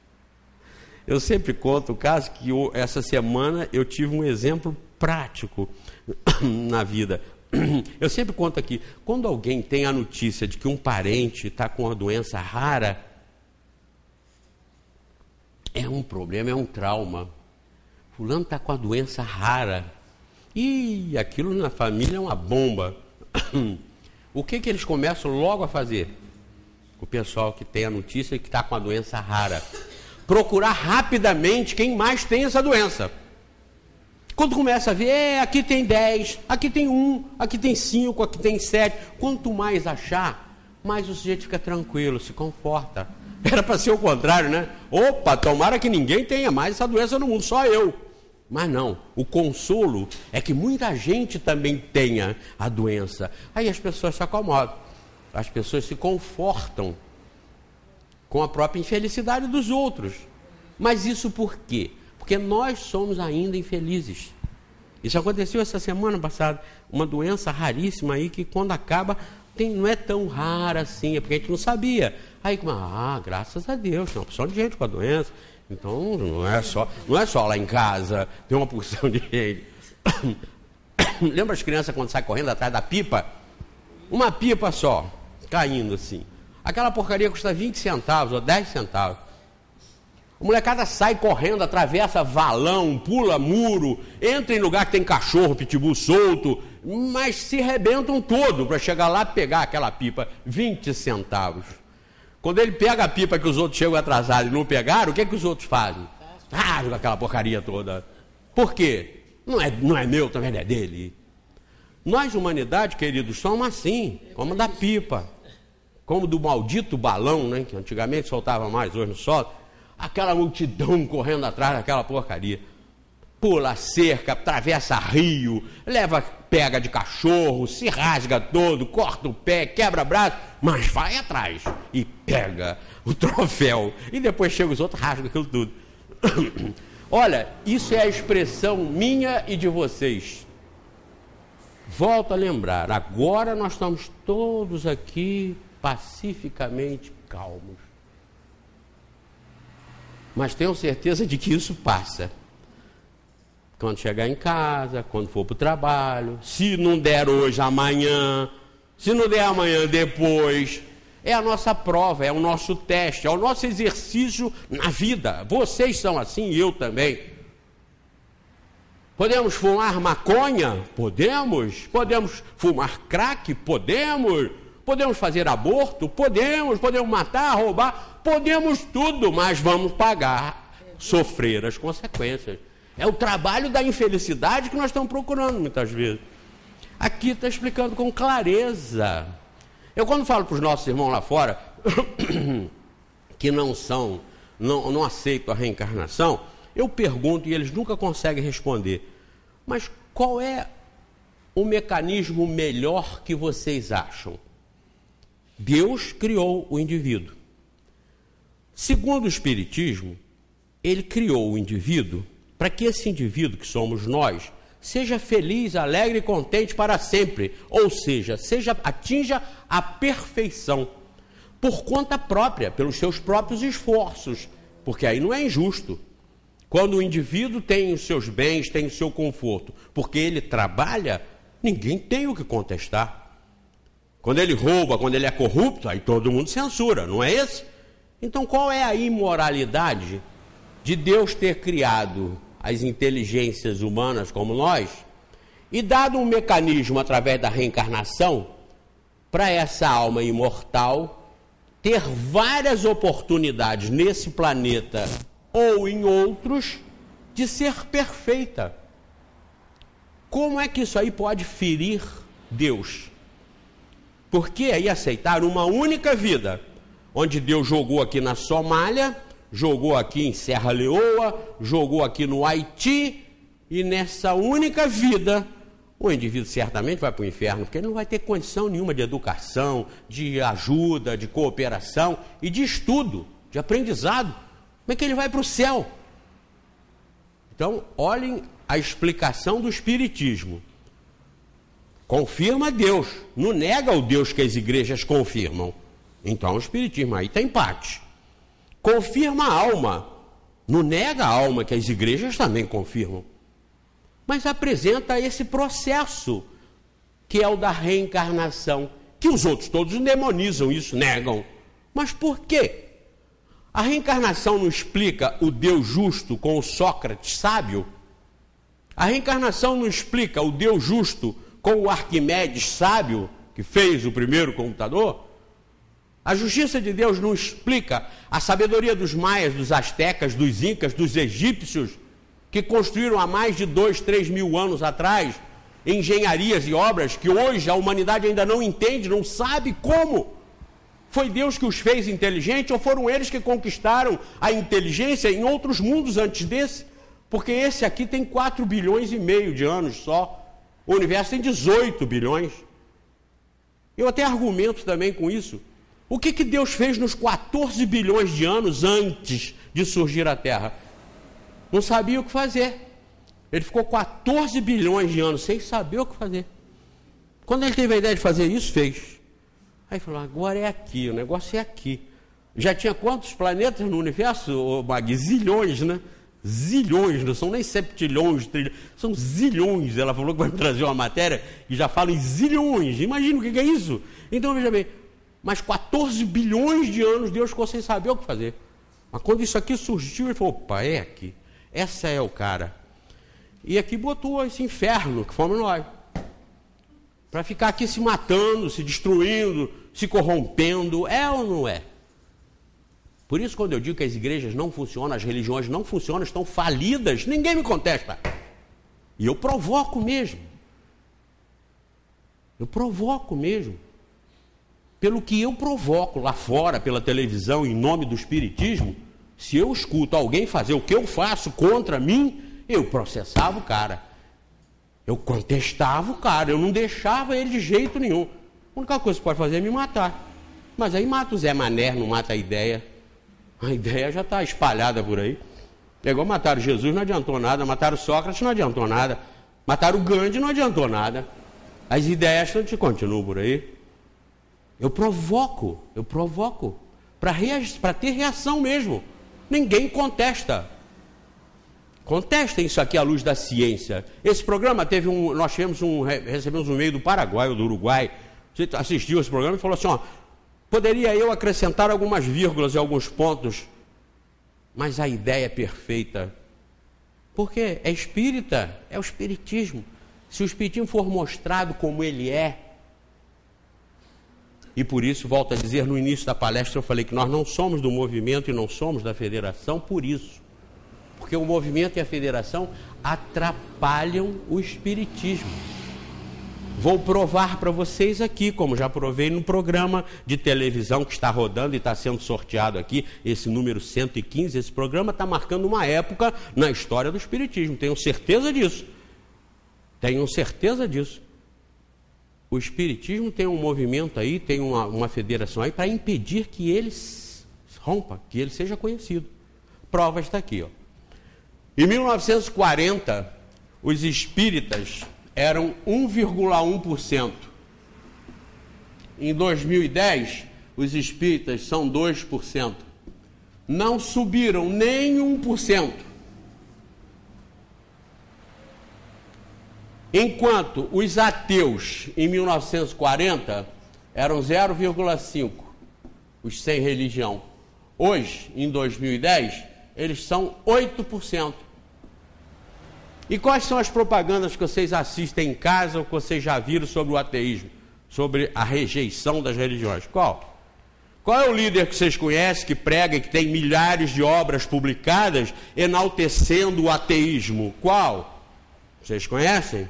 Eu sempre conto o caso que essa semana eu tive um exemplo prático na vida. Eu sempre conto aqui, quando alguém tem a notícia de que um parente está com uma doença rara, é um problema, é um trauma. Fulano está com a doença rara. E aquilo na família é uma bomba. o que eles começam logo a fazer? O pessoal que tem a notícia e que está com a doença rara. Procurar rapidamente quem mais tem essa doença. Quando começa a ver, aqui tem 10, aqui tem 1, aqui tem 5, aqui tem 7. Quanto mais achar, mais o sujeito fica tranquilo, se conforta. Era para ser o contrário, né? Opa, tomara que ninguém tenha mais essa doença no mundo, só eu. Mas não, o consolo é que muita gente também tenha a doença. Aí as pessoas se acomodam, as pessoas se confortam com a própria infelicidade dos outros. Mas isso por quê? Porque nós somos ainda infelizes. Isso aconteceu essa semana passada, uma doença raríssima aí que quando acaba não é tão rara assim, é porque a gente não sabia. Aí, graças a Deus, tem uma porção de gente com a doença. Então, não é só lá em casa, tem uma porção de gente. Lembra as crianças quando saem correndo atrás da pipa? Uma pipa só, caindo assim. Aquela porcaria custa 20 centavos ou 10 centavos. A molecada sai correndo, atravessa valão, pula muro, entra em lugar que tem cachorro, pitbull solto, mas se arrebentam todo para chegar lá e pegar aquela pipa, 20 centavos. Quando ele pega a pipa que os outros chegam atrasados e não pegaram, o que os outros fazem? Rasgam aquela porcaria toda. Por quê? Não é meu, também não é dele. Nós, humanidade, queridos, somos assim, como da pipa, como do maldito balão, né, que antigamente soltava mais, hoje no solta. Aquela multidão correndo atrás daquela porcaria. Pula cerca, atravessa rio, pega de cachorro, se rasga todo, corta o pé, quebra braço, mas vai atrás e pega o troféu. E depois chega os outros, rasgam aquilo tudo. Olha, isso é a expressão minha e de vocês. Volto a lembrar, agora nós estamos todos aqui pacificamente calmos. Mas tenho certeza de que isso passa. Quando chegar em casa, quando for para o trabalho, se não der hoje, amanhã, se não der amanhã, depois. É a nossa prova, é o nosso teste, é o nosso exercício na vida. Vocês são assim e eu também. Podemos fumar maconha? Podemos. Podemos fumar crack? Podemos. Podemos fazer aborto? Podemos matar, roubar, podemos tudo, mas vamos pagar, sofrer as consequências. É o trabalho da infelicidade que nós estamos procurando muitas vezes. Aqui está explicando com clareza. Eu quando falo para os nossos irmãos lá fora, que não aceitam a reencarnação, eu pergunto e eles nunca conseguem responder. Mas qual é o mecanismo melhor que vocês acham? Deus criou o indivíduo. Segundo o Espiritismo, ele criou o indivíduo para que esse indivíduo, que somos nós, seja feliz, alegre e contente para sempre. Ou seja, atinja a perfeição por conta própria, pelos seus próprios esforços, porque aí não é injusto. Quando o indivíduo tem os seus bens, tem o seu conforto, porque ele trabalha, ninguém tem o que contestar. Quando ele rouba, quando ele é corrupto, aí todo mundo censura, não é esse? Então qual é a imoralidade de Deus ter criado as inteligências humanas como nós e dado um mecanismo através da reencarnação para essa alma imortal ter várias oportunidades nesse planeta ou em outros de ser perfeita? Como é que isso aí pode ferir Deus? Por que aí aceitar uma única vida, onde Deus jogou aqui na Somália, jogou aqui em Serra Leoa, jogou aqui no Haiti, e nessa única vida, o indivíduo certamente vai para o inferno, porque ele não vai ter condição nenhuma de educação, de ajuda, de cooperação e de estudo, de aprendizado. Como é que ele vai para o céu? Então, olhem a explicação do Espiritismo. Confirma Deus, não nega o Deus que as igrejas confirmam. Então o Espiritismo aí tem empate. Confirma a alma, não nega a alma que as igrejas também confirmam. Mas apresenta esse processo, que é o da reencarnação, que os outros todos demonizam isso, negam. Mas por quê? A reencarnação não explica o Deus justo com o Sócrates sábio? A reencarnação não explica o Deus justo com o Arquimedes sábio, que fez o primeiro computador. A justiça de Deus não explica a sabedoria dos maias, dos astecas, dos incas, dos egípcios, que construíram há mais de 2, 3 mil anos atrás engenharias e obras que hoje a humanidade ainda não entende, não sabe como. Foi Deus que os fez inteligentes ou foram eles que conquistaram a inteligência em outros mundos antes desse? Porque esse aqui tem 4 bilhões e meio de anos só. O universo tem 18 bilhões. Eu até argumento também com isso. O que Deus fez nos 14 bilhões de anos antes de surgir a Terra? Não sabia o que fazer. Ele ficou 14 bilhões de anos sem saber o que fazer. Quando ele teve a ideia de fazer isso, fez. Aí falou, agora é aqui, o negócio é aqui. Já tinha quantos planetas no universo, Mag? Zilhões, né? Zilhões, não são nem septilhões, trilhões, são zilhões. Ela falou que vai trazer uma matéria e já fala em zilhões. Imagina o que é isso. Então, veja bem, mas 14 bilhões de anos Deus ficou sem saber o que fazer. Mas quando isso aqui surgiu, ele falou, opa, é aqui. Essa é o cara. E aqui botou esse inferno que fomos nós. Para ficar aqui se matando, se destruindo, se corrompendo. É ou não é? Por isso, quando eu digo que as igrejas não funcionam, as religiões não funcionam, estão falidas, ninguém me contesta. E eu provoco mesmo. Eu provoco mesmo. Pelo que eu provoco lá fora, pela televisão, em nome do espiritismo, se eu escuto alguém fazer o que eu faço contra mim, eu processava o cara. Eu contestava o cara, eu não deixava ele de jeito nenhum. A única coisa que pode fazer é me matar. Mas aí mata o Zé Mané, não mata a ideia. A ideia já está espalhada por aí. É igual mataram Jesus, não adiantou nada. Mataram Sócrates, não adiantou nada. Mataram o Gandhi, não adiantou nada. As ideias continuam por aí. Eu provoco. Para ter reação mesmo. Ninguém contesta. Contestem isso aqui à luz da ciência. Esse programa nós recebemos um e-mail do Paraguai ou do Uruguai. Você assistiu esse programa e falou assim, ó, poderia eu acrescentar algumas vírgulas e alguns pontos, mas a ideia é perfeita. Porque é espírita, é o espiritismo. Se o espiritismo for mostrado como ele é, e por isso, volto a dizer, no início da palestra eu falei que nós não somos do movimento e não somos da federação, por isso. Porque o movimento e a federação atrapalham o espiritismo. Vou provar para vocês aqui, como já provei no programa de televisão que está rodando e está sendo sorteado aqui, esse número 115, esse programa está marcando uma época na história do espiritismo, tenho certeza disso. O espiritismo tem um movimento aí, tem uma federação aí para impedir que ele rompa, que ele seja conhecido. Prova está aqui, ó. Em 1940, os espíritas eram 1,1%. Em 2010, os espíritas são 2%. Não subiram nem 1%. Enquanto os ateus, em 1940, eram 0,5%, os sem religião. Hoje, em 2010, eles são 8%. E quais são as propagandas que vocês assistem em casa ou que vocês já viram sobre o ateísmo? Sobre a rejeição das religiões? Qual? Qual é o líder que vocês conhecem, que prega e que tem milhares de obras publicadas enaltecendo o ateísmo? Qual? Vocês conhecem?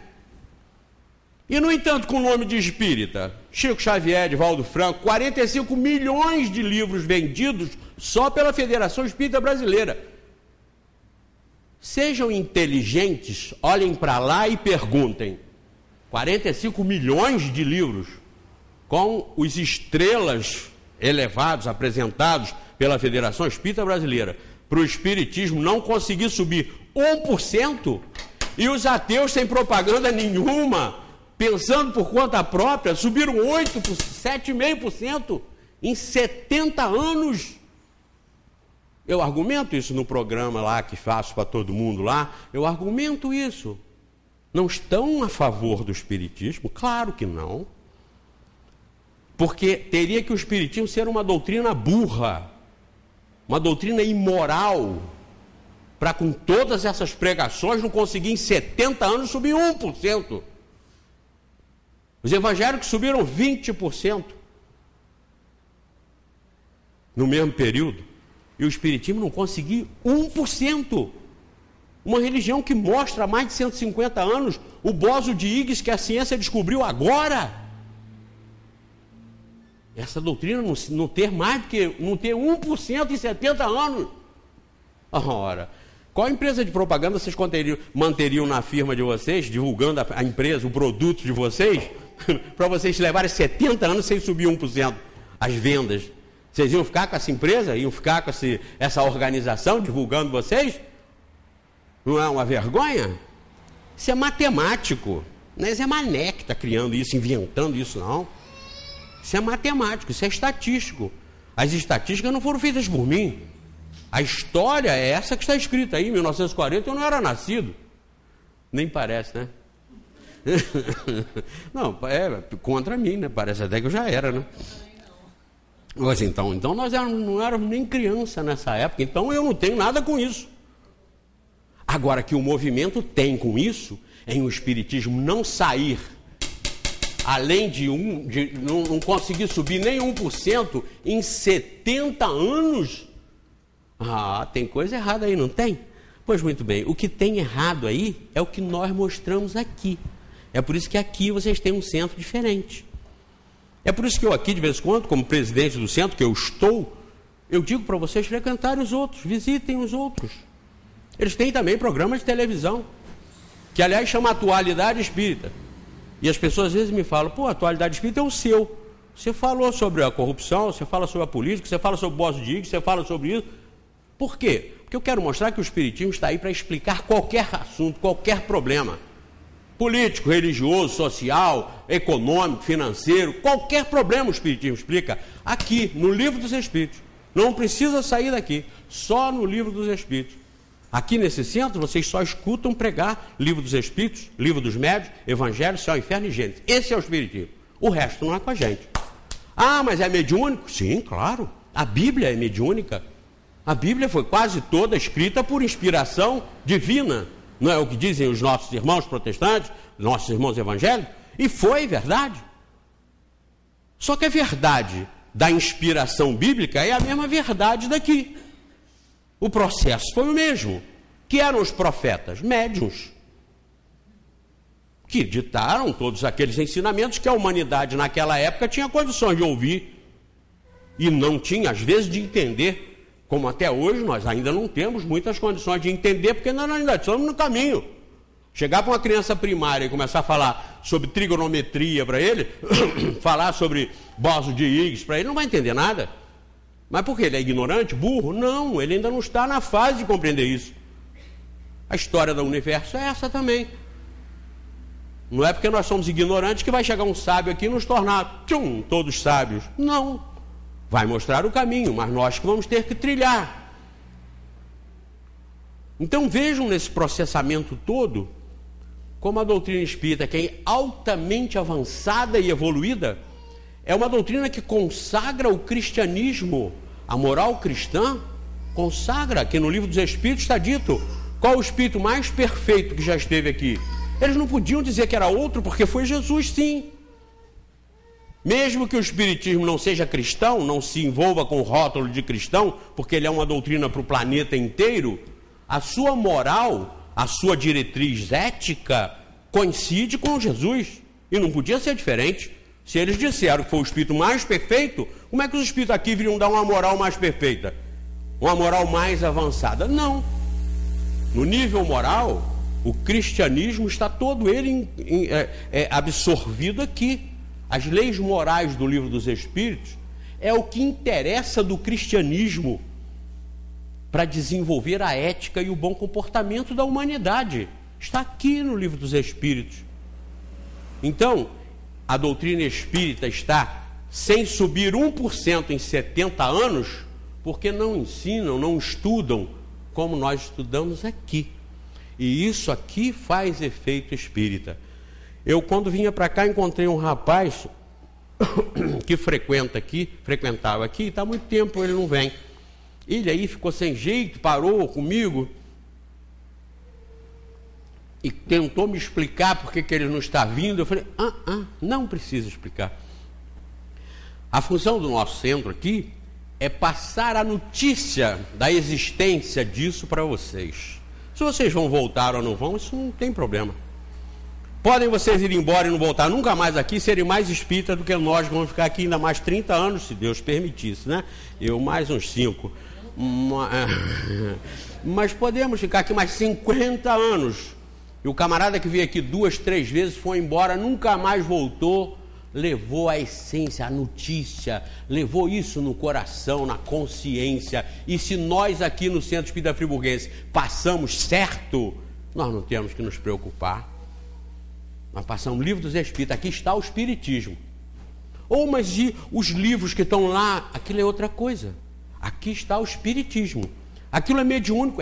E, no entanto, com o nome de espírita, Chico Xavier, Edivaldo Franco, 45 milhões de livros vendidos só pela Federação Espírita Brasileira. Sejam inteligentes, olhem para lá e perguntem. 45 milhões de livros com os estrelas elevados, apresentados pela Federação Espírita Brasileira, para o espiritismo não conseguir subir 1%, e os ateus sem propaganda nenhuma, pensando por conta própria, subiram 8%, 7,5% em 70 anos. Eu argumento isso no programa lá que faço para todo mundo lá, eu argumento isso. Não estão a favor do espiritismo? Claro que não. Porque teria que o espiritismo ser uma doutrina burra, uma doutrina imoral, para com todas essas pregações não conseguir em 70 anos subir 1%. Os evangélicos subiram 20% no mesmo período. E o espiritismo não conseguiu 1%. Uma religião que mostra há mais de 150 anos o boson de Higgs que a ciência descobriu agora. Essa doutrina não ter mais do que não ter 1% em 70 anos. Ora, qual empresa de propaganda vocês manteriam na firma de vocês, divulgando a empresa, o produto de vocês, para vocês levarem 70 anos sem subir 1% as vendas? Vocês iam ficar com essa empresa? Iam ficar com essa organização divulgando vocês? Não é uma vergonha? Isso é matemático. Não é Zé Mané que está criando isso, inventando isso, não. Isso é matemático, isso é estatístico. As estatísticas não foram feitas por mim. A história é essa que está escrita aí, em 1940 eu não era nascido. Nem parece, né? Não, é contra mim, né? Parece até que eu já era, né? Mas então nós não éramos nem criança nessa época, então eu não tenho nada com isso. Agora, que o movimento tem com isso, em o espiritismo não sair, além de não conseguir subir nem 1% em 70 anos, tem coisa errada aí, não tem? Pois muito bem, o que tem errado aí é o que nós mostramos aqui. É por isso que aqui vocês têm um centro diferente. É por isso que eu aqui, de vez em quando, como presidente do centro, que eu estou, eu digo para vocês frequentarem os outros, visitem os outros. Eles têm também programas de televisão, que aliás chama Atualidade Espírita. E as pessoas às vezes me falam, a Atualidade Espírita é o seu. Você falou sobre a corrupção, você fala sobre a política, você fala sobre o boson de Higgs, você fala sobre isso. Por quê? Porque eu quero mostrar que o espiritismo está aí para explicar qualquer assunto, qualquer problema. Político, religioso, social, econômico, financeiro, qualquer problema o espiritismo explica aqui, no Livro dos Espíritos. Não precisa sair daqui, só no Livro dos Espíritos. Aqui nesse centro vocês só escutam pregar Livro dos Espíritos, Livro dos Médiuns, Evangelho, Céu, Inferno e Gênesis. Esse é o espiritismo. O resto não é com a gente. Mas é mediúnico? Sim, claro. A Bíblia é mediúnica. A Bíblia foi quase toda escrita por inspiração divina. Não é o que dizem os nossos irmãos protestantes, nossos irmãos evangélicos? E foi verdade. Só que a verdade da inspiração bíblica é a mesma verdade daqui. O processo foi o mesmo. Que eram os profetas? Médiuns. Que ditaram todos aqueles ensinamentos que a humanidade naquela época tinha condições de ouvir. E não tinha, às vezes, de entender. Como até hoje nós ainda não temos muitas condições de entender, porque nós ainda estamos no caminho. Chegar para uma criança primária e começar a falar sobre trigonometria para ele, falar sobre boson de Higgs para ele, não vai entender nada. Mas por quê? Ele é ignorante, burro? Não, ele ainda não está na fase de compreender isso. A história do universo é essa também. Não é porque nós somos ignorantes que vai chegar um sábio aqui e nos tornar todos sábios. Não. Vai mostrar o caminho, mas nós que vamos ter que trilhar. Então vejam nesse processamento todo, como a doutrina espírita, que é altamente avançada e evoluída, é uma doutrina que consagra o cristianismo, a moral cristã, consagra, que no Livro dos Espíritos está dito, qual o espírito mais perfeito que já esteve aqui. Eles não podiam dizer que era outro, porque foi Jesus, sim. Mesmo que o espiritismo não seja cristão, não se envolva com o rótulo de cristão, porque ele é uma doutrina para o planeta inteiro, a sua moral, a sua diretriz ética coincide com Jesus. E não podia ser diferente. Se eles disseram que foi o espírito mais perfeito, como é que os espíritos aqui viriam dar uma moral mais perfeita? Uma moral mais avançada? Não. No nível moral, o cristianismo está todo ele absorvido aqui. As leis morais do Livro dos Espíritos é o que interessa do cristianismo para desenvolver a ética e o bom comportamento da humanidade. Está aqui no Livro dos Espíritos. Então, a doutrina espírita está sem subir 1% em 70 anos, porque não ensinam, não estudam como nós estudamos aqui. E isso aqui faz efeito espírita. Eu, quando vinha para cá, encontrei um rapaz que frequentava aqui, está há muito tempo, ele não vem. Ele aí ficou sem jeito, parou comigo. e tentou me explicar por que ele não está vindo. Eu falei, não precisa explicar. A função do nosso centro aqui é passar a notícia da existência disso para vocês. Se vocês vão voltar ou não vão, isso não tem problema. Podem vocês ir embora e não voltar nunca mais aqui, serem mais espíritas do que nós, que vamos ficar aqui ainda mais 30 anos, se Deus permitisse, né? Eu mais uns 5. Mas podemos ficar aqui mais 50 anos. E o camarada que veio aqui 2, 3 vezes foi embora, nunca mais voltou, levou a essência, a notícia, levou isso no coração, na consciência. E se nós aqui no Centro Espírita Friburguense passamos certo, nós não temos que nos preocupar. Nós passamos o livro dos Espíritos, aqui está o Espiritismo. Mas e os livros que estão lá? Aquilo é outra coisa. Aqui está o Espiritismo. Aquilo é mediúnico?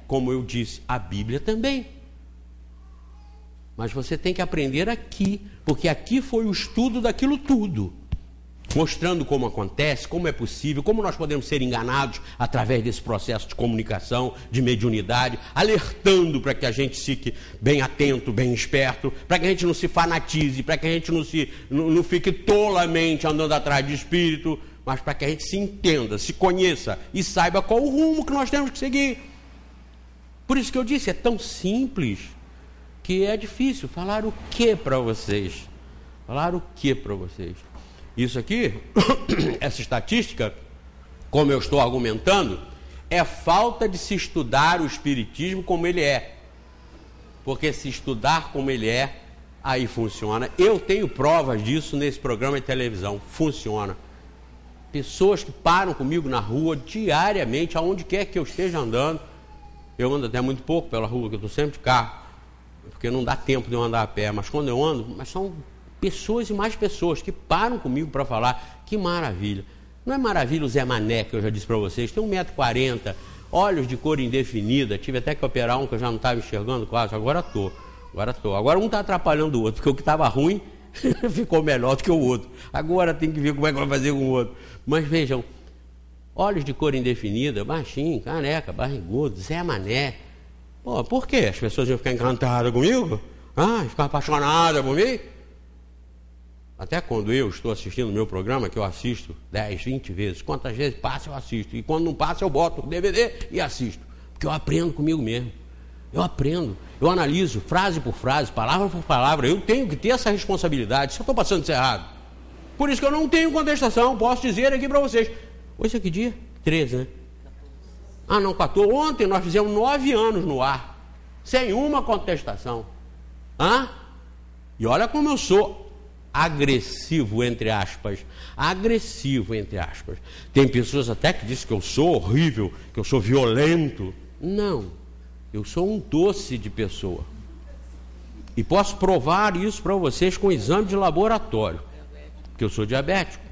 Como eu disse, a Bíblia também. Mas você tem que aprender aqui, porque aqui foi o estudo daquilo tudo, mostrando como acontece, como é possível, como nós podemos ser enganados através desse processo de comunicação, de mediunidade, alertando para que a gente fique bem atento, bem esperto, para que a gente não se fanatize, para que a gente não fique tolamente andando atrás de espírito, mas para que a gente se entenda, se conheça e saiba qual o rumo que nós temos que seguir. Por isso que eu disse, é tão simples que é difícil falar o que para vocês. Falar o que para vocês. Isso aqui, essa estatística, como eu estou argumentando, é falta de se estudar o Espiritismo como ele é. Porque se estudar como ele é, aí funciona. Eu tenho provas disso nesse programa de televisão. Funciona. Pessoas que param comigo na rua diariamente, aonde quer que eu esteja andando. Eu ando até muito pouco pela rua, que eu estou sempre de carro, porque não dá tempo de eu andar a pé. Mas quando eu ando, mas são pessoas e mais pessoas que param comigo para falar, que maravilha. Não é maravilha o Zé Mané, que eu já disse para vocês, tem 1,40 m, olhos de cor indefinida, tive até que operar um que eu já não estava enxergando quase, agora estou. Agora um está atrapalhando o outro, porque o que estava ruim ficou melhor do que o outro. Agora tem que ver como é que vai fazer com o outro. Mas vejam, olhos de cor indefinida, baixinho, careca, barrigudo, Zé Mané. Pô, por quê? As pessoas iam ficar encantadas comigo? Ficar apaixonadas por mim? Até quando eu estou assistindo o meu programa, que eu assisto 10, 20 vezes, quantas vezes passa eu assisto, e quando não passa eu boto o DVD e assisto, porque eu aprendo comigo mesmo. Eu aprendo, eu analiso frase por frase, palavra por palavra. Eu tenho que ter essa responsabilidade. Se eu estou passando isso errado, por isso que eu não tenho contestação, posso dizer aqui para vocês. Hoje é que dia? 13, né? 14. Ontem nós fizemos 9 anos no ar, sem uma contestação. E olha como eu sou agressivo, entre aspas. Agressivo, entre aspas. Tem pessoas até que dizem que eu sou horrível, que eu sou violento. Não, eu sou um doce de pessoa. E posso provar isso para vocês com exame de laboratório, porque eu sou diabético.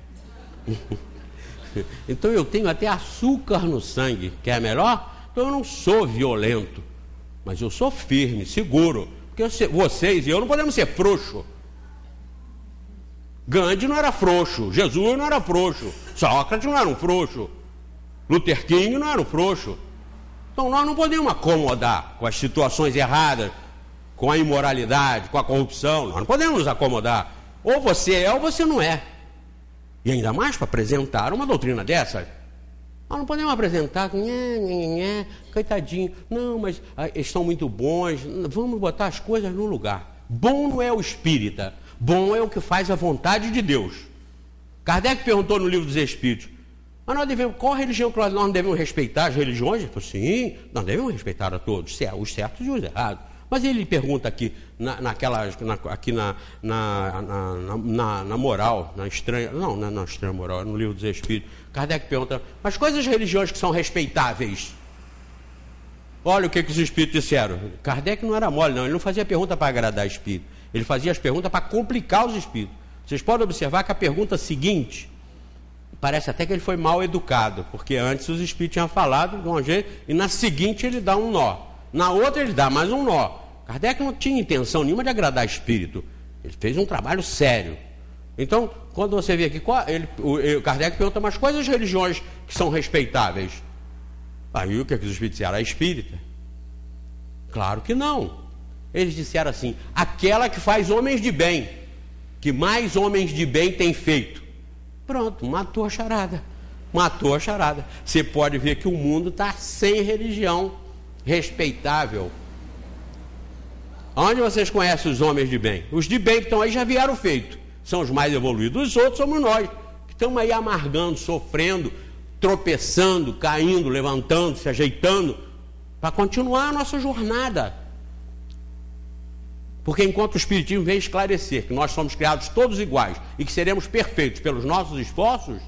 Então eu tenho até açúcar no sangue, que é melhor? Então eu não sou violento, mas eu sou firme, seguro, porque vocês e eu não podemos ser frouxos. Gandhi não era frouxo, Jesus não era frouxo, Sócrates não era um frouxo, Luther King não era um frouxo. Então nós não podemos acomodar com as situações erradas, com a imoralidade, com a corrupção. Nós não podemos nos acomodar. Ou você é ou você não é. E ainda mais para apresentar uma doutrina dessa. Nós não podemos apresentar com coitadinho. Não, mas eles são muito bons. Vamos botar as coisas no lugar. Bom não é o espírita. Bom é o que faz a vontade de Deus. Kardec perguntou no Livro dos Espíritos, mas nós devemos, qual religião que nós não devemos respeitar? As religiões? Ele falou, sim, nós devemos respeitar a todos, os certos e os errados. Mas ele pergunta aqui, na moral, na estranha, não na estranha moral, no Livro dos Espíritos, Kardec pergunta, mas quais as religiões que são respeitáveis? Olha o que os espíritos disseram. Kardec não era mole, não, ele não fazia pergunta para agradar espírito, ele fazia as perguntas para complicar os espíritos. Vocês podem observar que a pergunta seguinte, parece até que ele foi mal educado, porque antes os espíritos tinham falado de um jeito, e na seguinte ele dá um nó, na outra ele dá mais um nó. Kardec não tinha intenção nenhuma de agradar espírito, ele fez um trabalho sério. Então, quando você vê aqui, Kardec pergunta, mas quais as religiões que são respeitáveis? Aí o que os espíritos disseram? A espírita? Claro que não. Eles disseram assim: aquela que faz homens de bem, que mais homens de bem tem feito. Pronto, matou a charada. Matou a charada. Você pode ver que o mundo está sem religião respeitável. Onde vocês conhecem os homens de bem? Os de bem que estão aí já vieram feito. São os mais evoluídos. Os outros somos nós, que estamos aí amargando, sofrendo, tropeçando, caindo, levantando, se ajeitando, para continuar a nossa jornada. Porque enquanto o Espiritismo vem esclarecer que nós somos criados todos iguais e que seremos perfeitos pelos nossos esforços,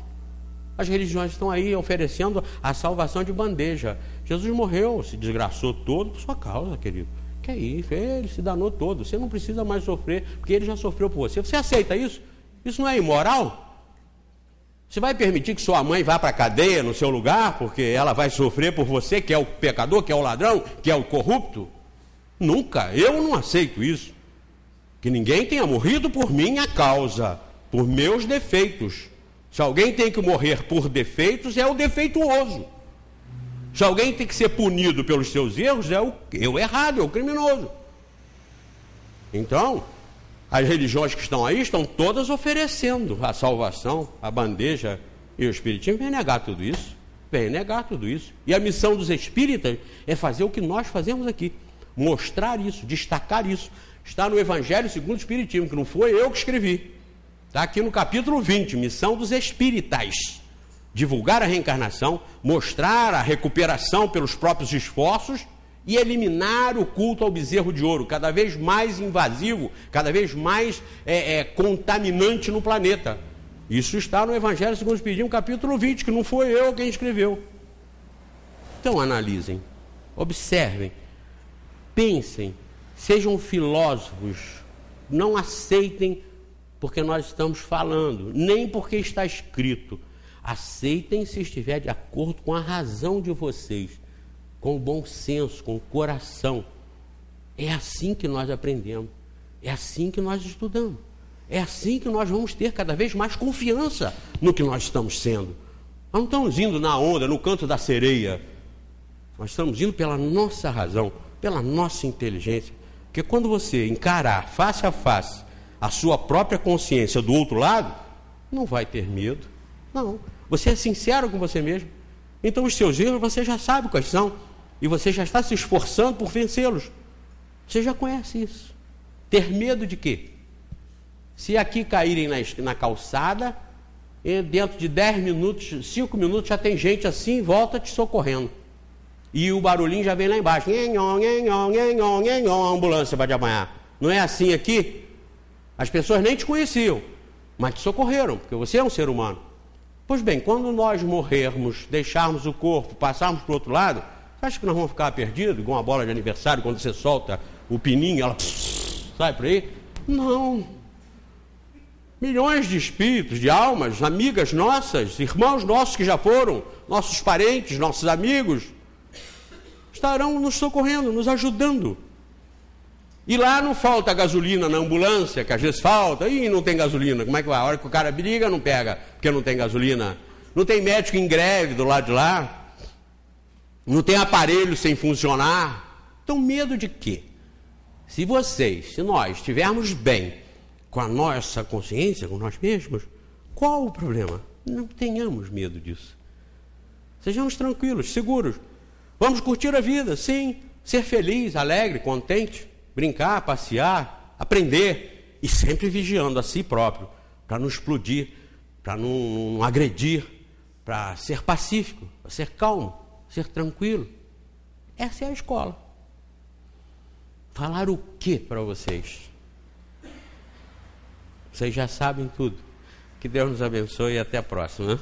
as religiões estão aí oferecendo a salvação de bandeja. Jesus morreu, se desgraçou todo por sua causa, querido. Que é isso? Ele se danou todo. Você não precisa mais sofrer, porque ele já sofreu por você. Você aceita isso? Isso não é imoral? Você vai permitir que sua mãe vá para a cadeia no seu lugar, porque ela vai sofrer por você, que é o pecador, que é o ladrão, que é o corrupto? Nunca. Eu não aceito isso. Que ninguém tenha morrido por minha causa, por meus defeitos. Se alguém tem que morrer por defeitos, é o defeituoso. Se alguém tem que ser punido pelos seus erros, é o errado, é o criminoso. Então, as religiões que estão aí estão todas oferecendo a salvação, a bandeja, e o Espiritismo vem negar tudo isso. Vem negar tudo isso. E a missão dos espíritas é fazer o que nós fazemos aqui. Mostrar isso, destacar isso. Está no Evangelho segundo o Espiritismo, que não foi eu que escrevi. Está aqui no capítulo 20, missão dos espíritas. Divulgar a reencarnação, mostrar a recuperação pelos próprios esforços e eliminar o culto ao bezerro de ouro, cada vez mais invasivo, cada vez mais contaminante no planeta. Isso está no Evangelho segundo o Espiritismo, capítulo 20, que não foi eu quem escreveu. Então analisem, observem, pensem, sejam filósofos, não aceitem porque nós estamos falando, nem porque está escrito. Aceitem se estiver de acordo com a razão de vocês, com o bom senso, com o coração. É assim que nós aprendemos, é assim que nós estudamos, é assim que nós vamos ter cada vez mais confiança no que nós estamos sendo. Nós não estamos indo na onda, no canto da sereia, nós estamos indo pela nossa razão, pela nossa inteligência. Porque quando você encarar face a face a sua própria consciência do outro lado, não vai ter medo, não. Você é sincero com você mesmo. Então os seus erros você já sabe quais são. E você já está se esforçando por vencê-los. Você já conhece isso. Ter medo de quê? Se aqui caírem na calçada, dentro de 10 minutos, 5 minutos, já tem gente assim em volta te socorrendo. E o barulhinho já vem lá embaixo. A ambulância vai te apanhar. Não é assim aqui? As pessoas nem te conheciam, mas te socorreram, porque você é um ser humano. Pois bem, quando nós morrermos, deixarmos o corpo, passarmos para o outro lado, você acha que nós vamos ficar perdidos, igual uma bola de aniversário, quando você solta o pininho, ela sai por aí? Não. Milhões de espíritos, de almas, amigas nossas, irmãos nossos que já foram, nossos parentes, nossos amigos, estarão nos socorrendo, nos ajudando. E lá não falta gasolina na ambulância, que às vezes falta, e não tem gasolina. Como é que vai? A hora que o cara briga, não pega, porque não tem gasolina. Não tem médico em greve do lado de lá. Não tem aparelho sem funcionar. Então, medo de quê? Se nós estivermos bem com a nossa consciência, com nós mesmos, qual o problema? Não tenhamos medo disso. Sejamos tranquilos, seguros. Vamos curtir a vida, sim. Ser feliz, alegre, contente. Brincar, passear, aprender. E sempre vigiando a si próprio, para não explodir, para não agredir, para ser pacífico, para ser calmo, ser tranquilo. Essa é a escola. Falar o que para vocês? Vocês já sabem tudo. Que Deus nos abençoe e até a próxima, né?